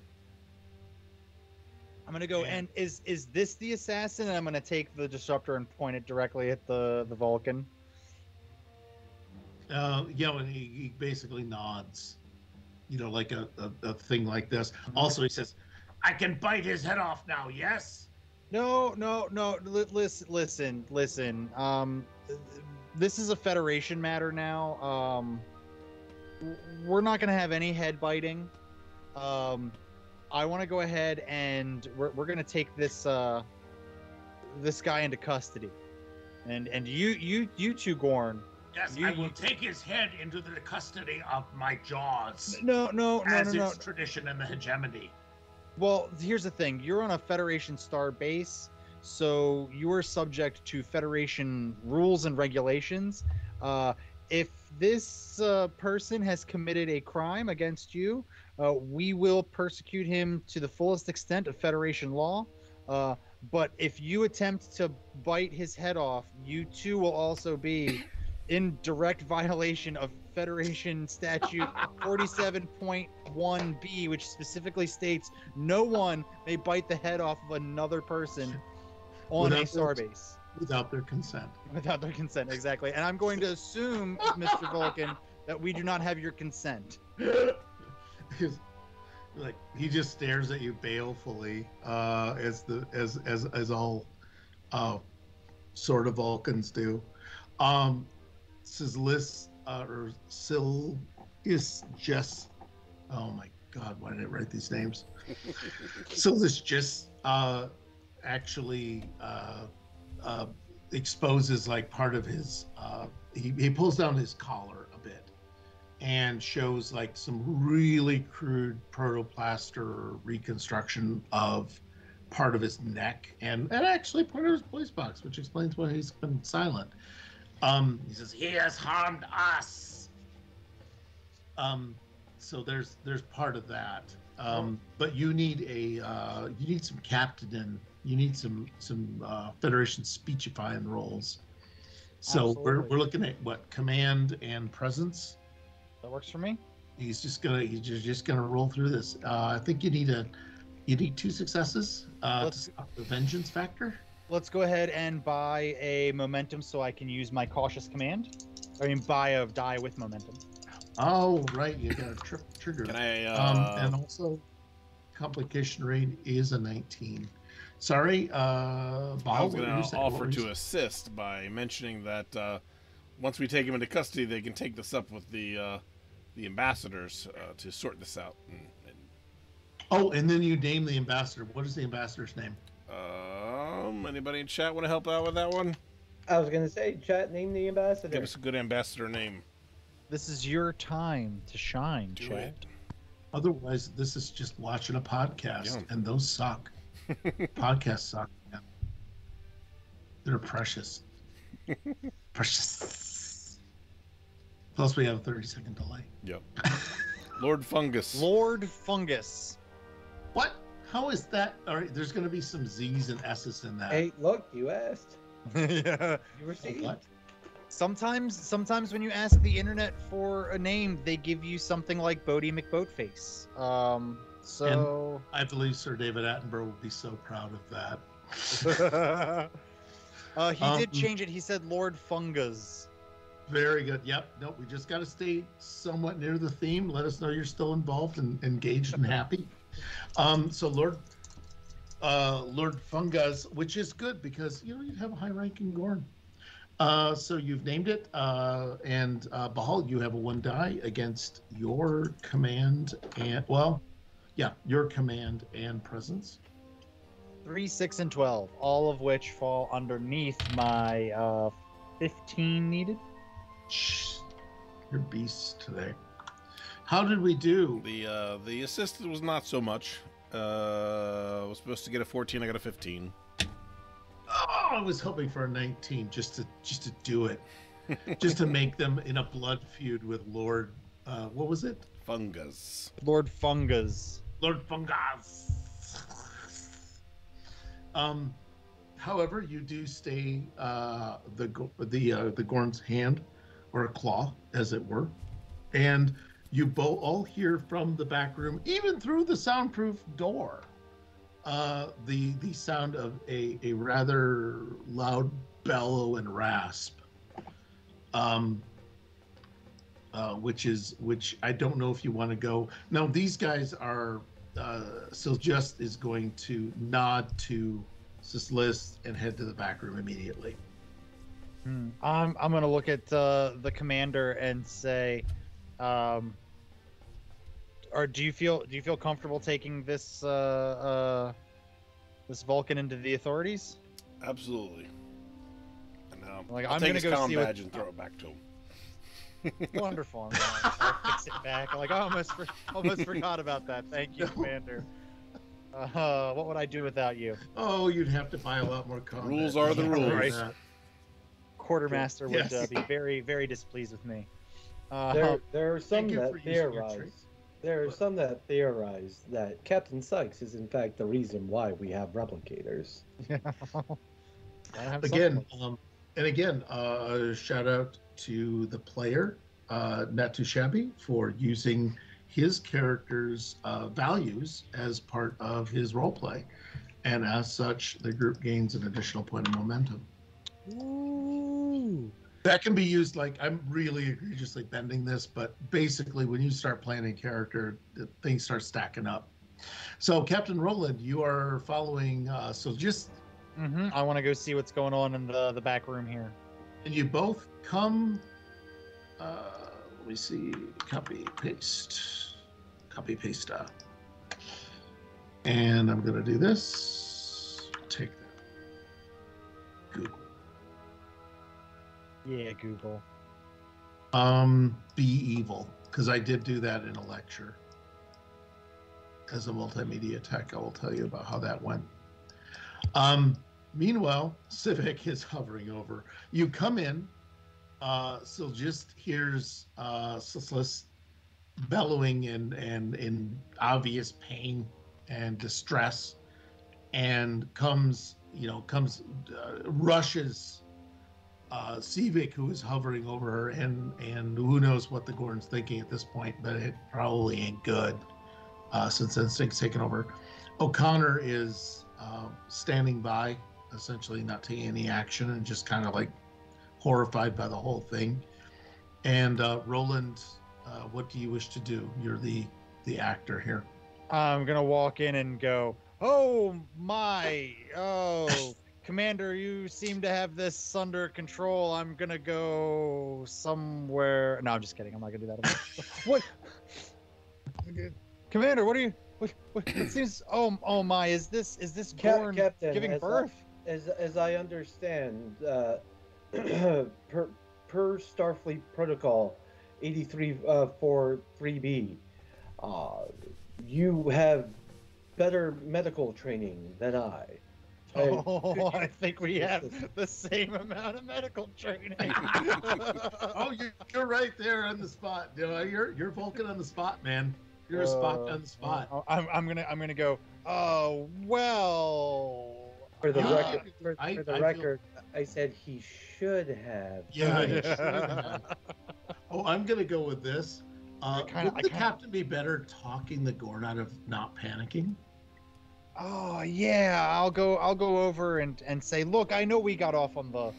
I'm gonna go, and is this the assassin? And I'm gonna take the disruptor and point it directly at the Vulcan. And he basically nods, like a thing like this. Also, he says, I can bite his head off now, yes? No. Listen. This is a Federation matter now. we're not going to have any head biting. I want to go ahead and we're going to take this this guy into custody, and you two, Gorn. Yes, You- I will you- take his head into the custody of my jaws. No, As its tradition in the hegemony. Well, here's the thing. You're on a Federation star base, so you are subject to Federation rules and regulations. If this person has committed a crime against you, we will persecute him to the fullest extent of Federation law. But if you attempt to bite his head off, you too will also be in direct violation of Federation Statute 47.1b, which specifically states no one may bite the head off of another person on a starbase. Without their consent. Without their consent, exactly. And I'm going to assume, Mr. Vulcan, that we do not have your consent. Like he just stares at you balefully, as all sort of Vulcans do. Sizzlis or Sil is just, oh my God, why did I write these names? Sizzlis just actually exposes like part of his he pulls down his collar a bit and shows like some really crude protoplaster reconstruction of part of his neck and actually part of his voice box, which explains why he's been silent. He says he has harmed us. So there's part of that. But you need some captain. You need some Federation speechifying roles. So we're looking at what, command and presence. That works for me. He's just gonna roll through this. I think you need 2 successes to stop the vengeance factor. Let's go ahead and buy a momentum so I can use my cautious command. Buy a die with momentum. Oh, right. You got a trigger. Can I? And also, complication rate is a 19. Sorry, I was going to offer to assist by mentioning that once we take him into custody, they can take this up with the ambassadors to sort this out. Oh, and then you name the ambassador. What is the ambassador's name? Anybody in chat want to help out with that one? I was gonna say, chat, name the ambassador. Give us a good ambassador name. This is your time to shine, Do chat. it. Otherwise, this is just watching a podcast, Yeah. and those suck. Podcasts suck. Man. They're precious. Precious. Plus, we have a 30-second delay. Yep. Lord Fungus. Lord Fungus. What? How is that? All right, there's going to be some Z's and S's in that. Hey, look, you asked. Yeah. You received. What? Sometimes when you ask the internet for a name, they give you something like Bodie McBoatface. So I believe Sir David Attenborough will be so proud of that. he did change it. He said Lord Fungus. Very good. Yep. Nope. We just got to stay somewhat near the theme. Let us know you're still involved and engaged and happy. So Lord Fungus, which is good because you have a high-ranking Gorn. So you've named it, and Bahal, you have a 1 die against your command and your command and presence. 3, 6, and 12, all of which fall underneath my 15 needed. Shh, you're beasts today. How did we do? The assist was not so much. I was supposed to get a 14. I got a 15. Oh, I was hoping for a 19 just to do it, just to make them in a blood feud with Lord. What was it? Fungus. Lord Fungus. Lord Fungus. However, you do stay the Gorn's hand, or a claw, as it were, and you all hear from the back room, even through the soundproof door, the sound of a rather loud bellow and rasp, which I don't know if you want to go. Now these guys are Siljust is going to nod to Sizzlis and head to the back room immediately. I'm gonna look at the commander and say, Or do you feel comfortable taking this this Vulcan into the authorities? Absolutely. And Like, I'll I'm take gonna his go comm see what- badge and throw it back to him. Wonderful. I'll fix it back. Like, I almost forgot about that. Thank you, No. Commander. What would I do without you? Oh, you'd have to buy a lot more combat. Rules are the Yeah, rules. right. Quartermaster would Yes. be very, very displeased with me. There are some Thank you that for using your theorize. trick. There are some that theorize that Captain Sykes is in fact the reason why we have replicators. Again, shout out to the player, Not Too Shabby, for using his character's values as part of his roleplay. And as such, the group gains an additional point of momentum. Ooh. That can be used, like, I'm really egregiously bending this, but basically when you start playing a character, things start stacking up. So Captain Roland, you are following, so just, I want to go see what's going on in the back room here. and you both come, let me see, copy, paste. And I'm gonna do this, take that, Google. Yeah, Google. Be evil, because I did do that in a lecture. As a multimedia tech, I will tell you about how that went. Meanwhile, Civic is hovering over. You come in, so just hears Sisyphus bellowing in obvious pain and distress, and rushes Civic, who is hovering over her, and who knows what the Gordon's thinking at this point, but it probably ain't good since instinct's taken over. O'Connor is standing by, essentially not taking any action and just kind of like horrified by the whole thing. And Roland, what do you wish to do? You're the actor here. I'm gonna walk in and go, oh, Commander, you seem to have this under control. I'm gonna go somewhere. No, I'm just kidding. I'm not gonna do that. What? Commander, what are you? What it seems? Oh my! Is this Gorn Captain, giving as birth? As I understand, per Starfleet Protocol 8343B, you have better medical training than I. Oh, I think we have the same amount of medical training. Oh, you're right there on the spot. You're Vulcan on the spot, man. You're a Spock on the spot. I'm gonna go. Oh well. For the Ah, record, I said he should have. Yeah, you should have. Oh, I'm gonna go with this. Would the captain be better talking the Gorn out of not panicking? Oh yeah, I'll go over and say, look, I know we got off on the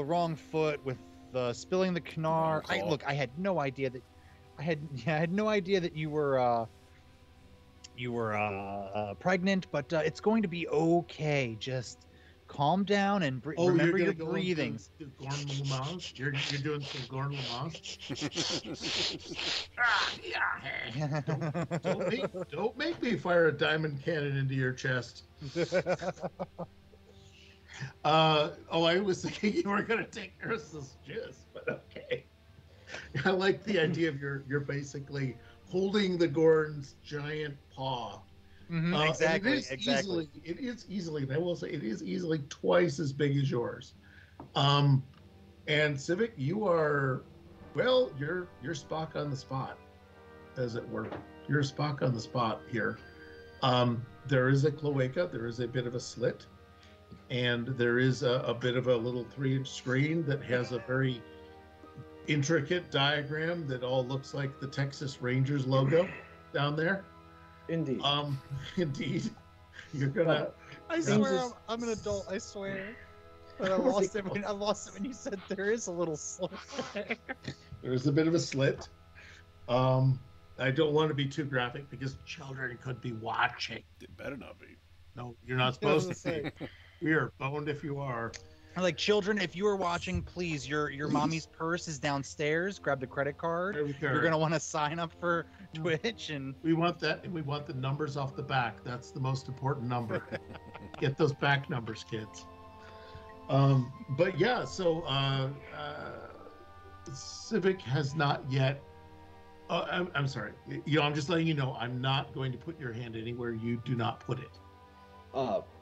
wrong foot with the spilling the Knar. I had no idea that I had no idea that you were pregnant, but it's going to be okay. Just calm down and remember your breathings. Gorn Lamaz? You're doing some Gorn Lamaz? Don't make me fire a diamond cannon into your chest. I was thinking you were gonna take Ursa's juice, but okay. I like the idea of you're basically holding the Gorn's giant paw. Exactly. It is easily, and I will say it is easily twice as big as yours. And Civic, you're Spock on the spot, as it were. You're Spock on the spot here. There is a cloaca, there is a bit of a slit, and there is a bit of a little 3-inch screen that has a very intricate diagram that all looks like the Texas Rangers logo down there. Indeed. Indeed. You're gonna. I swear I'm an adult. I swear. But I lost it when you said there is a little slit there. There's a bit of a slit. I don't want to be too graphic because children could be watching. It better not be. No, you're not supposed to be. We are boned if you are. Like, children, if you are watching, please, your mommy's purse is downstairs. Grab the credit card. You're gonna want to sign up for Twitch, and We want that, and we want the numbers off the back. That's the most important number. Get those back numbers, kids. But yeah, so Civic has not yet. I'm sorry. I'm just letting you know. I'm not going to put your hand anywhere you do not put it.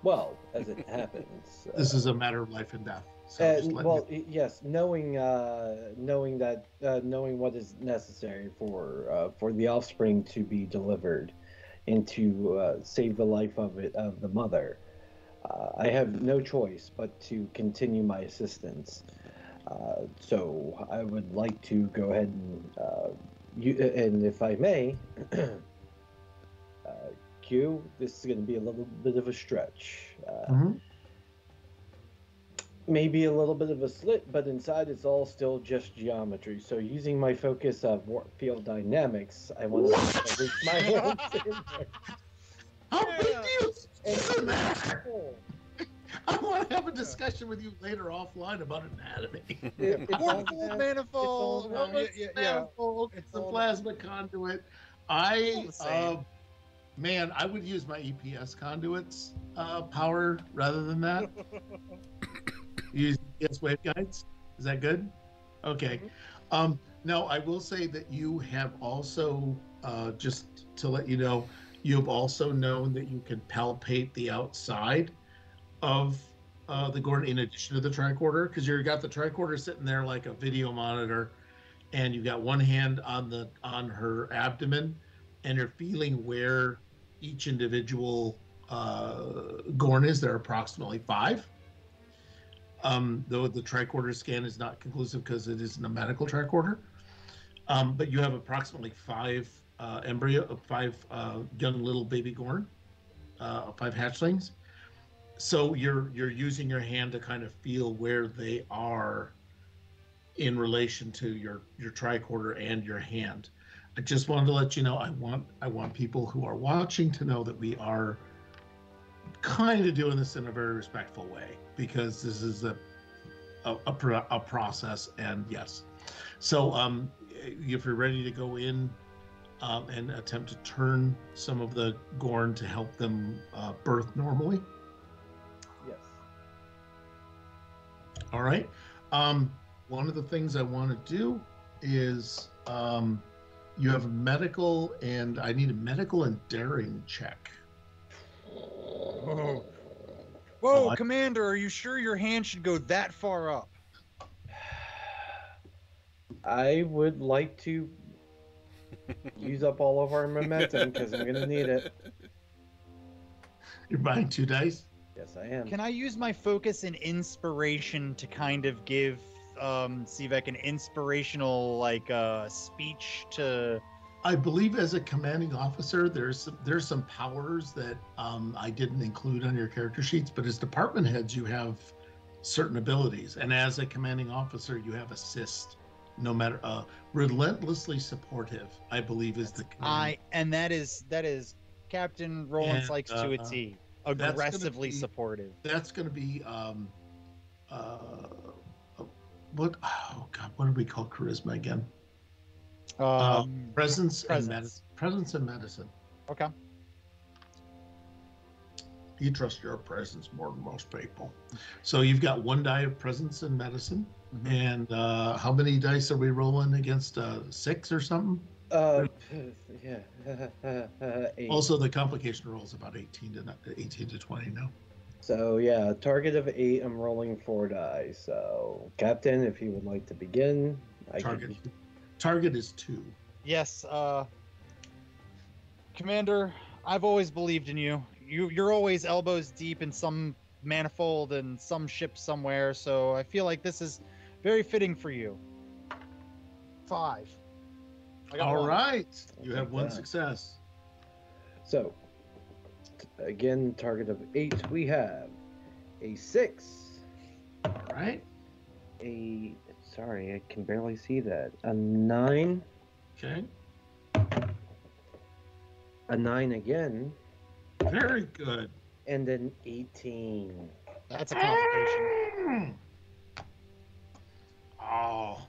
Well, as it happens, This is a matter of life and death. So just let well, me... yes, knowing what is necessary for the offspring to be delivered, and to save the life of the mother, I have no choice but to continue my assistance. So I would like to go ahead and if I may, Q, this is going to be a little bit of a stretch. Maybe a little bit of a slit, but inside it's all still just geometry. So using my focus of warp field dynamics, I want to reach my hands in there. How big do you I want to have a discussion with you later offline about anatomy. Warp-field, manifold. It's the plasma conduit. Man, I would use my EPS conduits power rather than that. Use EPS waveguides. Is that good? Okay. Now, I will say that you have also, just to let you know, you have also known that you can palpate the outside of the Gorn in addition to the tricorder, because you've got the tricorder sitting there like a video monitor, and you've got one hand on her abdomen, and you're feeling where each individual Gorn is. There are approximately 5. Though the tricorder scan is not conclusive because it isn't a medical tricorder. But you have approximately 5 young little baby Gorn, 5 hatchlings. So you're using your hand to kind of feel where they are in relation to your tricorder and your hand. I just wanted to let you know, I want people who are watching to know that we are kind of doing this in a very respectful way, because this is a process. And yes, so if you're ready to go in and attempt to turn some of the Gorn to help them birth normally. Yes. All right. One of the things I want to do is you have a medical, and I need a medical and daring check. Whoa, Commander, are you sure your hand should go that far up? I would like to use up all of our momentum because I'm going to need it. You're buying 2 dice? Yes, I am. Can I use my focus and inspiration to kind of give Sivek an inspirational speech to? I believe as a commanding officer, there's some powers that I didn't include on your character sheets, but as department heads, you have certain abilities, and as a commanding officer, you have assist. No matter relentlessly supportive, I believe is the command. And that is Captain Rollins likes to a T. Aggressively supportive. That's going to be what? Oh God, what do we call charisma again? Presence and medicine. Presence and medicine. Okay. You trust your presence more than most people. So you've got 1 die of presence and medicine. Mm-hmm. And how many dice are we rolling against? 6 or something? Yeah. 8. Also, the complication roll is about 18 to 20 now. So yeah, target of 8. I'm rolling 4 die. So Captain, if you would like to begin, Target is 2. Yes, Commander, I've always believed in you. You're always elbows deep in some manifold and some ship somewhere, so I feel like this is very fitting for you. 5. All right. You have 1 success. So, again, target of 8. We have a 6. All right. Sorry, I can barely see that. A 9. Okay. A 9 again. Very good. And an 18. That's a complication. Oh,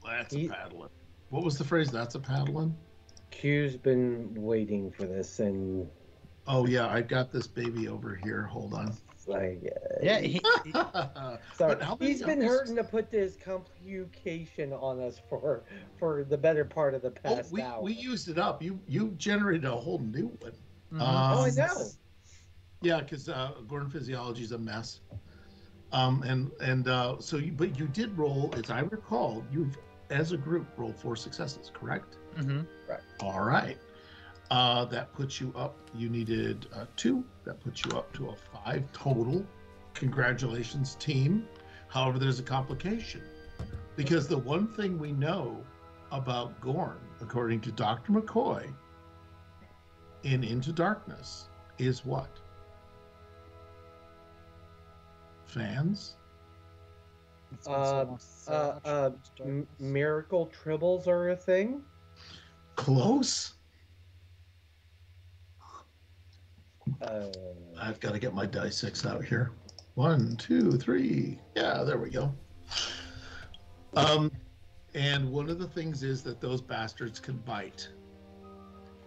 that's a He- paddling. What was the phrase? That's a paddling? Q's been waiting for this, and Oh, yeah, I got this baby over here. Hold on. like, Yeah, sorry, But how many he's been hurting to put this complication on us for the better part of the Oh, past hour. we used it up. You generated a whole new one. Oh, I know. Yeah, because Gordon Physiology is a mess. But you did roll, as I recall, you've as a group rolled 4 successes, correct? Mm-hmm. All right. That puts you up. You needed 2. That puts you up to a 5 total. Congratulations, team. However, there's a complication because the one thing we know about Gorn, according to Dr. McCoy, in Into Darkness, is what? Fans? Miracle tribbles are a thing. Close. I've got to get my die 6 out here. 1, 2, 3. Yeah, there we go. And one of the things is that those bastards can bite.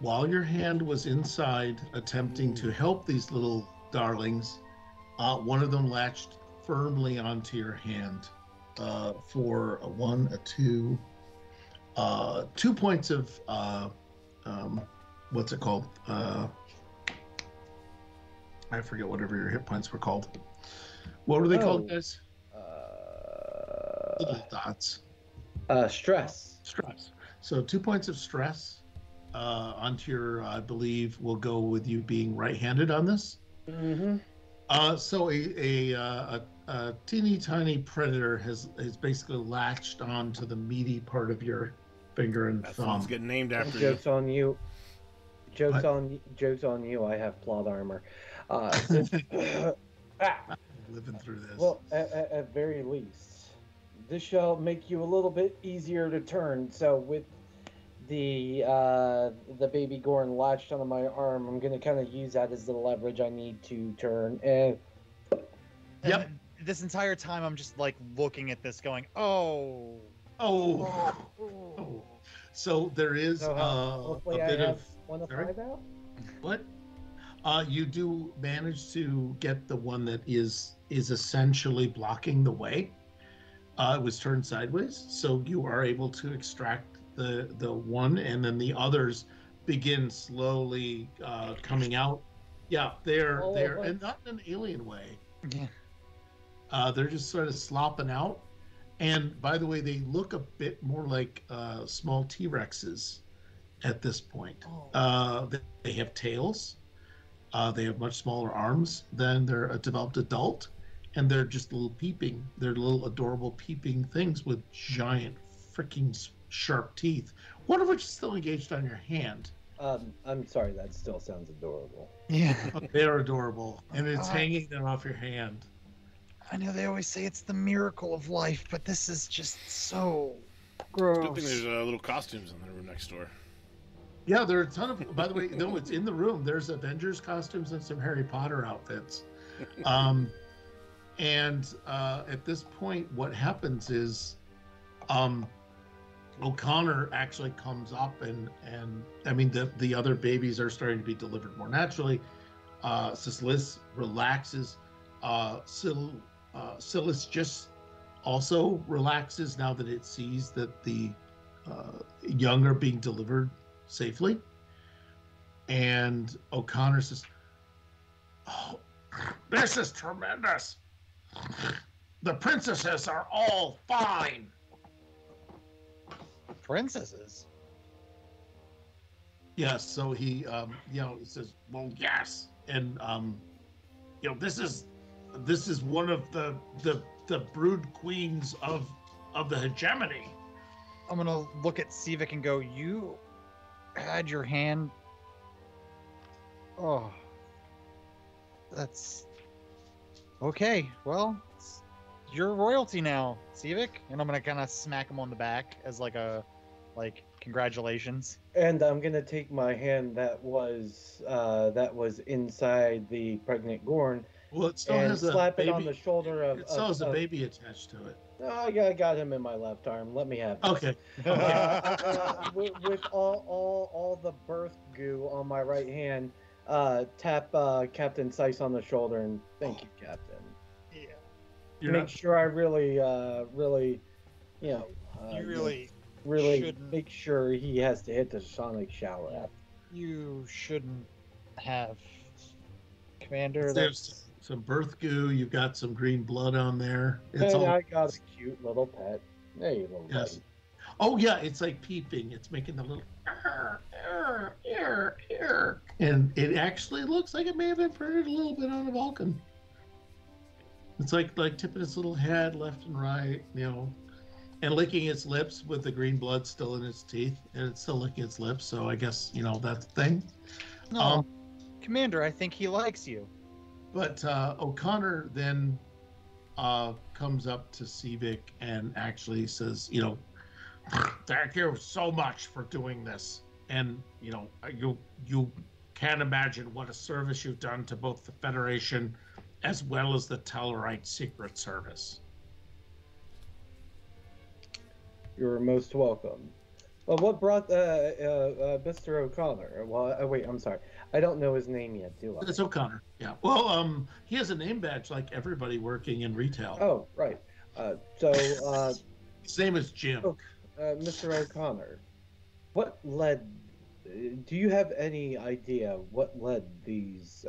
While your hand was inside attempting to help these little darlings, one of them latched firmly onto your hand for a 1, a 2, 2 points of what's it called? I forget whatever your hit points were called. What were they called, guys? Little dots. Stress. Stress. So 2 points of stress onto your, I believe, will go with you being right-handed on this. Mm-hmm. So a teeny tiny predator has basically latched onto the meaty part of your finger and That thumb. sounds getting named after you. Jokes on you. What? Jokes on you. I have plot armor. Living through this. Well, at very least, this shall make you a little bit easier to turn. So with the baby Gorn latched onto my arm, I'm gonna kind of use that as the leverage I need to turn. And Yep. This entire time, I'm just like looking at this, going, "Oh, Oh. So there is so a hopefully bit I have of one of sorry? 5 out. what? You do manage to get the one that is essentially blocking the way. It was turned sideways, so you are able to extract the one, and then the others begin slowly coming out. Yeah, they're and not in an alien way. yeah." They're just sort of slopping out. And by the way, they look a bit more like small T-Rexes at this point. They have tails. They have much smaller arms than their developed adult, and they're just little peeping. They're little adorable peeping things with giant freaking sharp teeth. One of which is still engaged on your hand. I'm sorry, that still sounds adorable. Yeah. They're adorable, and it's hanging them off your hand. I know they always say it's the miracle of life, but this is just so Good thing gross. there's little costumes in the room next door. Yeah, there are a ton of. By the way, no, it's in the room. There's Avengers costumes and some Harry Potter outfits. At this point, what happens is, O'Connor actually comes up and I mean the other babies are starting to be delivered more naturally. Silas relaxes. Silas just also relaxes now that it sees that the young are being delivered safely. And O'Connor says, "Oh, this is tremendous. The princesses are all fine." Princesses. Yes, so he, he says, "Well, yes, and this is one of the brood queens of the hegemony." I'm gonna look at Sivik and go, "You had your hand. Oh, that's okay. Well, it's your royalty now, Sivik." And I'm gonna kind of smack him on the back as like congratulations. And I'm gonna take my hand that was inside the pregnant Gorn Well, it still and has a slap baby. it on the shoulder of. It still has a baby attached to it. No, I got him in my left arm. Let me have this. Okay. With all the birth goo on my right hand, tap Captain Seiss on the shoulder and thank you, Captain. Yeah. Make sure I really, you know, You really shouldn't. make sure he has to hit the sonic shower after. You shouldn't have, Commander. There's some birth goo. You've got some green blood on there. It's And all. I got a cute little pet. There you go. Yes. Oh yeah, it's like peeping. It's making the little and it actually looks like it may have been printed a little bit on a Vulcan. It's like tipping its little head left and right, and licking its lips with the green blood still in its teeth, and it's still licking its lips. So I guess that's the thing. No, Commander, I think he likes you. But O'Connor then comes up to Civic and actually says, thank you so much for doing this. And, you can't imagine what a service you've done to both the Federation as well as the Tellarite Secret Service. You're most welcome. Well, what brought Mr. O'Connor? Well, wait, I'm sorry. I don't know his name yet, do I? It's O'Connor, yeah. Well, he has a name badge like everybody working in retail. Oh, right. His name is Jim. Mr. O'Connor, what led? Do you have any idea what led these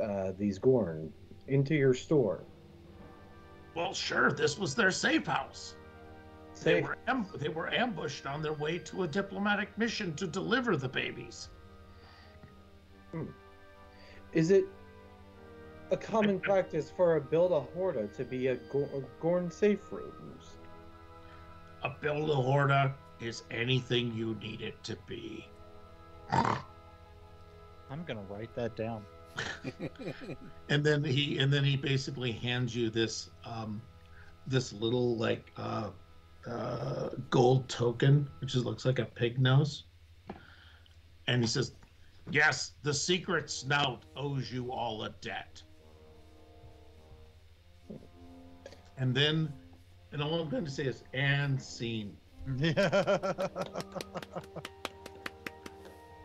Gorn into your store? Well, sure. This was their safe house. They were ambushed on their way to a diplomatic mission to deliver the babies. Is it a common practice for a Build-A-Horda to be a Gorn safe rooms? A Build-A-Horda is anything you need it to be. I'm gonna write that down. and then he basically hands you this this little gold token, which looks like a pig nose, and he says, "Yes, the secret snout owes you all a debt." And all I'm going to say is, and scene.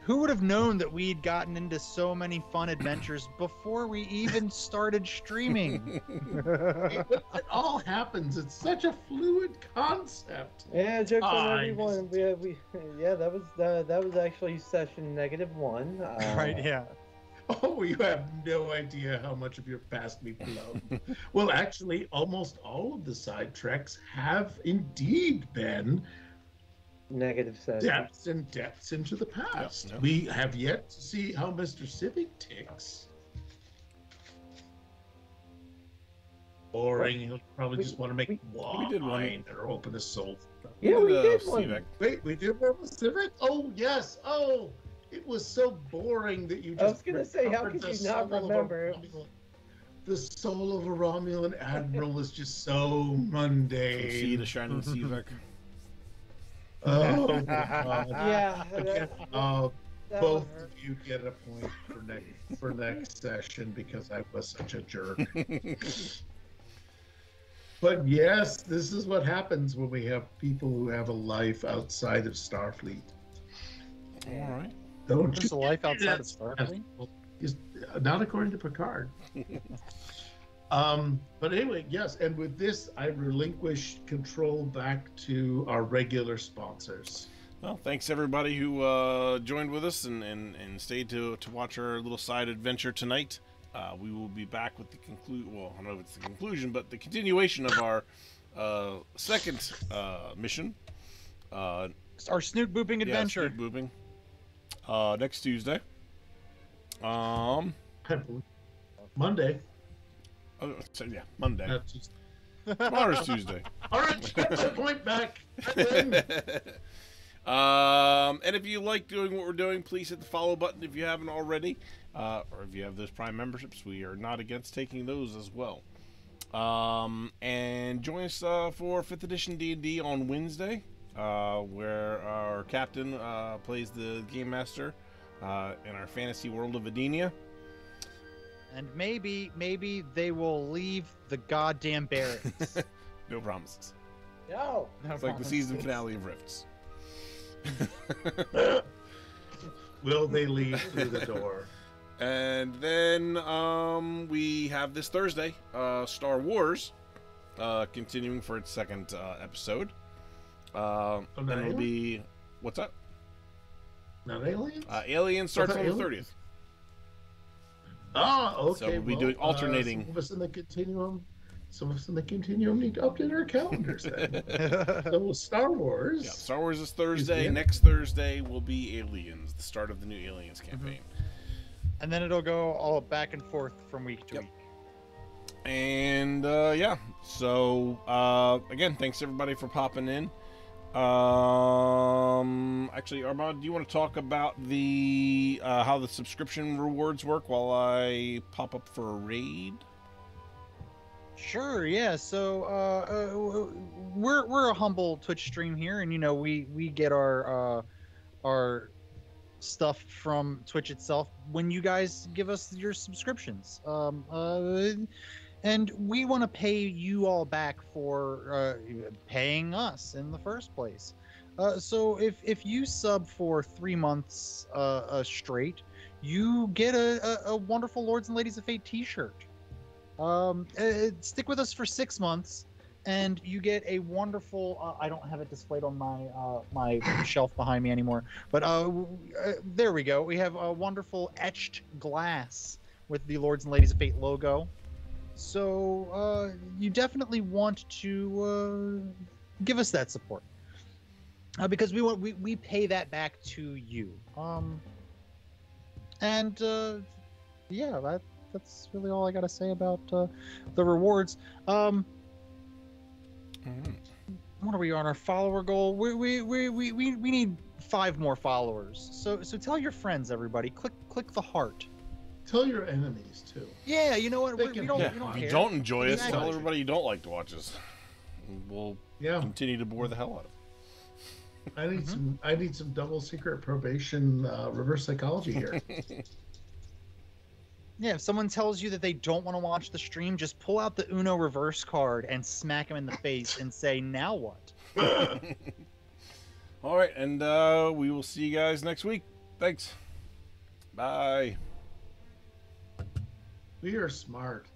Who would have known that we'd gotten into so many fun adventures before we even started streaming? It all happens. It's such a fluid concept. Yeah, jokes on everyone. That was actually session -1. Right? Yeah. Oh, you have no idea how much of your past we've blown. Well, actually, almost all of the side treks have indeed been negative sessions. depths into the past. Yep. We have yet to see how Mr. Civic ticks. Boring. He'll probably just want to make wine. We did one. Or open a soul. Yeah, we did one. Civic. Wait, we did one with Civic? Oh, yes. Oh, it was so boring that you just... I was going to say, how could the you not soul of a remember? The soul of a Romulan admiral is just so mundane. See the shining Civic. Oh, my God. Yeah. Both of you get a point for next session because I was such a jerk. But yes, this is what happens when we have people who have a life outside of Starfleet. All right. Don't There's you? a life outside of Starfleet? Not according to Picard. But anyway, yes, and with this, I relinquish control back to our regular sponsors. Well, thanks everybody who joined with us and stayed to watch our little side adventure tonight. We will be back with the conclusion. Well, I don't know if it's the conclusion, but the continuation of our second mission. Our snoot booping adventure. Yeah, snoot booping. Next Tuesday. Monday. Oh, so yeah, Monday. That's just... Tomorrow's Tuesday. All right, get my point back. And if you like doing what we're doing, please hit the follow button if you haven't already. Or if you have those Prime memberships, we are not against taking those as well. And join us for 5th edition D&D on Wednesday, where our captain plays the game master in our fantasy world of Edenia. And maybe they will leave the goddamn barracks. No promises. No. No It's like the promises. season finale of Rifts. Will they leave through the door? And then we have this Thursday, Star Wars, continuing for its second episode. And it'll be what's that? Not aliens? Aliens starts thought on the Aliens- 30th. Ah, okay. So we'll be doing alternating. Some of us in the continuum need to update our calendars then. So Star Wars. Yeah, Star Wars is Thursday. in. Next Thursday will be Aliens, the start of the new Aliens campaign. And then it'll go all back and forth from week to Yep. week. And yeah, so again, thanks everybody for popping in. Actually, Armand, do you want to talk about the how the subscription rewards work while I pop up for a raid? Sure, yeah. So we're a humble Twitch stream here, and we get our stuff from Twitch itself when you guys give us your subscriptions. And we want to pay you all back for paying us in the first place. So if you sub for 3 months straight, you get a wonderful Lords and Ladies of Fate T-shirt. Stick with us for 6 months, and you get a wonderful. I don't have it displayed on my shelf behind me anymore, but there we go. We have a wonderful etched glass with the Lords and Ladies of Fate logo. So you definitely want to give us that support because we pay that back to you. Yeah, that's really all I gotta say about the rewards. What are we on our follower goal? We need 5 more followers. So tell your friends, everybody. Click the heart. Tell your enemies too. Yeah, you know what? They We can don't, help. we don't If you care. don't enjoy us, Exactly. tell everybody you don't like to watch us. We'll Yeah, continue to bore the hell out of them. I need some double secret probation reverse psychology here. Yeah, if someone tells you that they don't want to watch the stream, just pull out the Uno reverse card and smack them in the face and say, "Now what?" All right, and we will see you guys next week. Thanks. Bye. We are smart.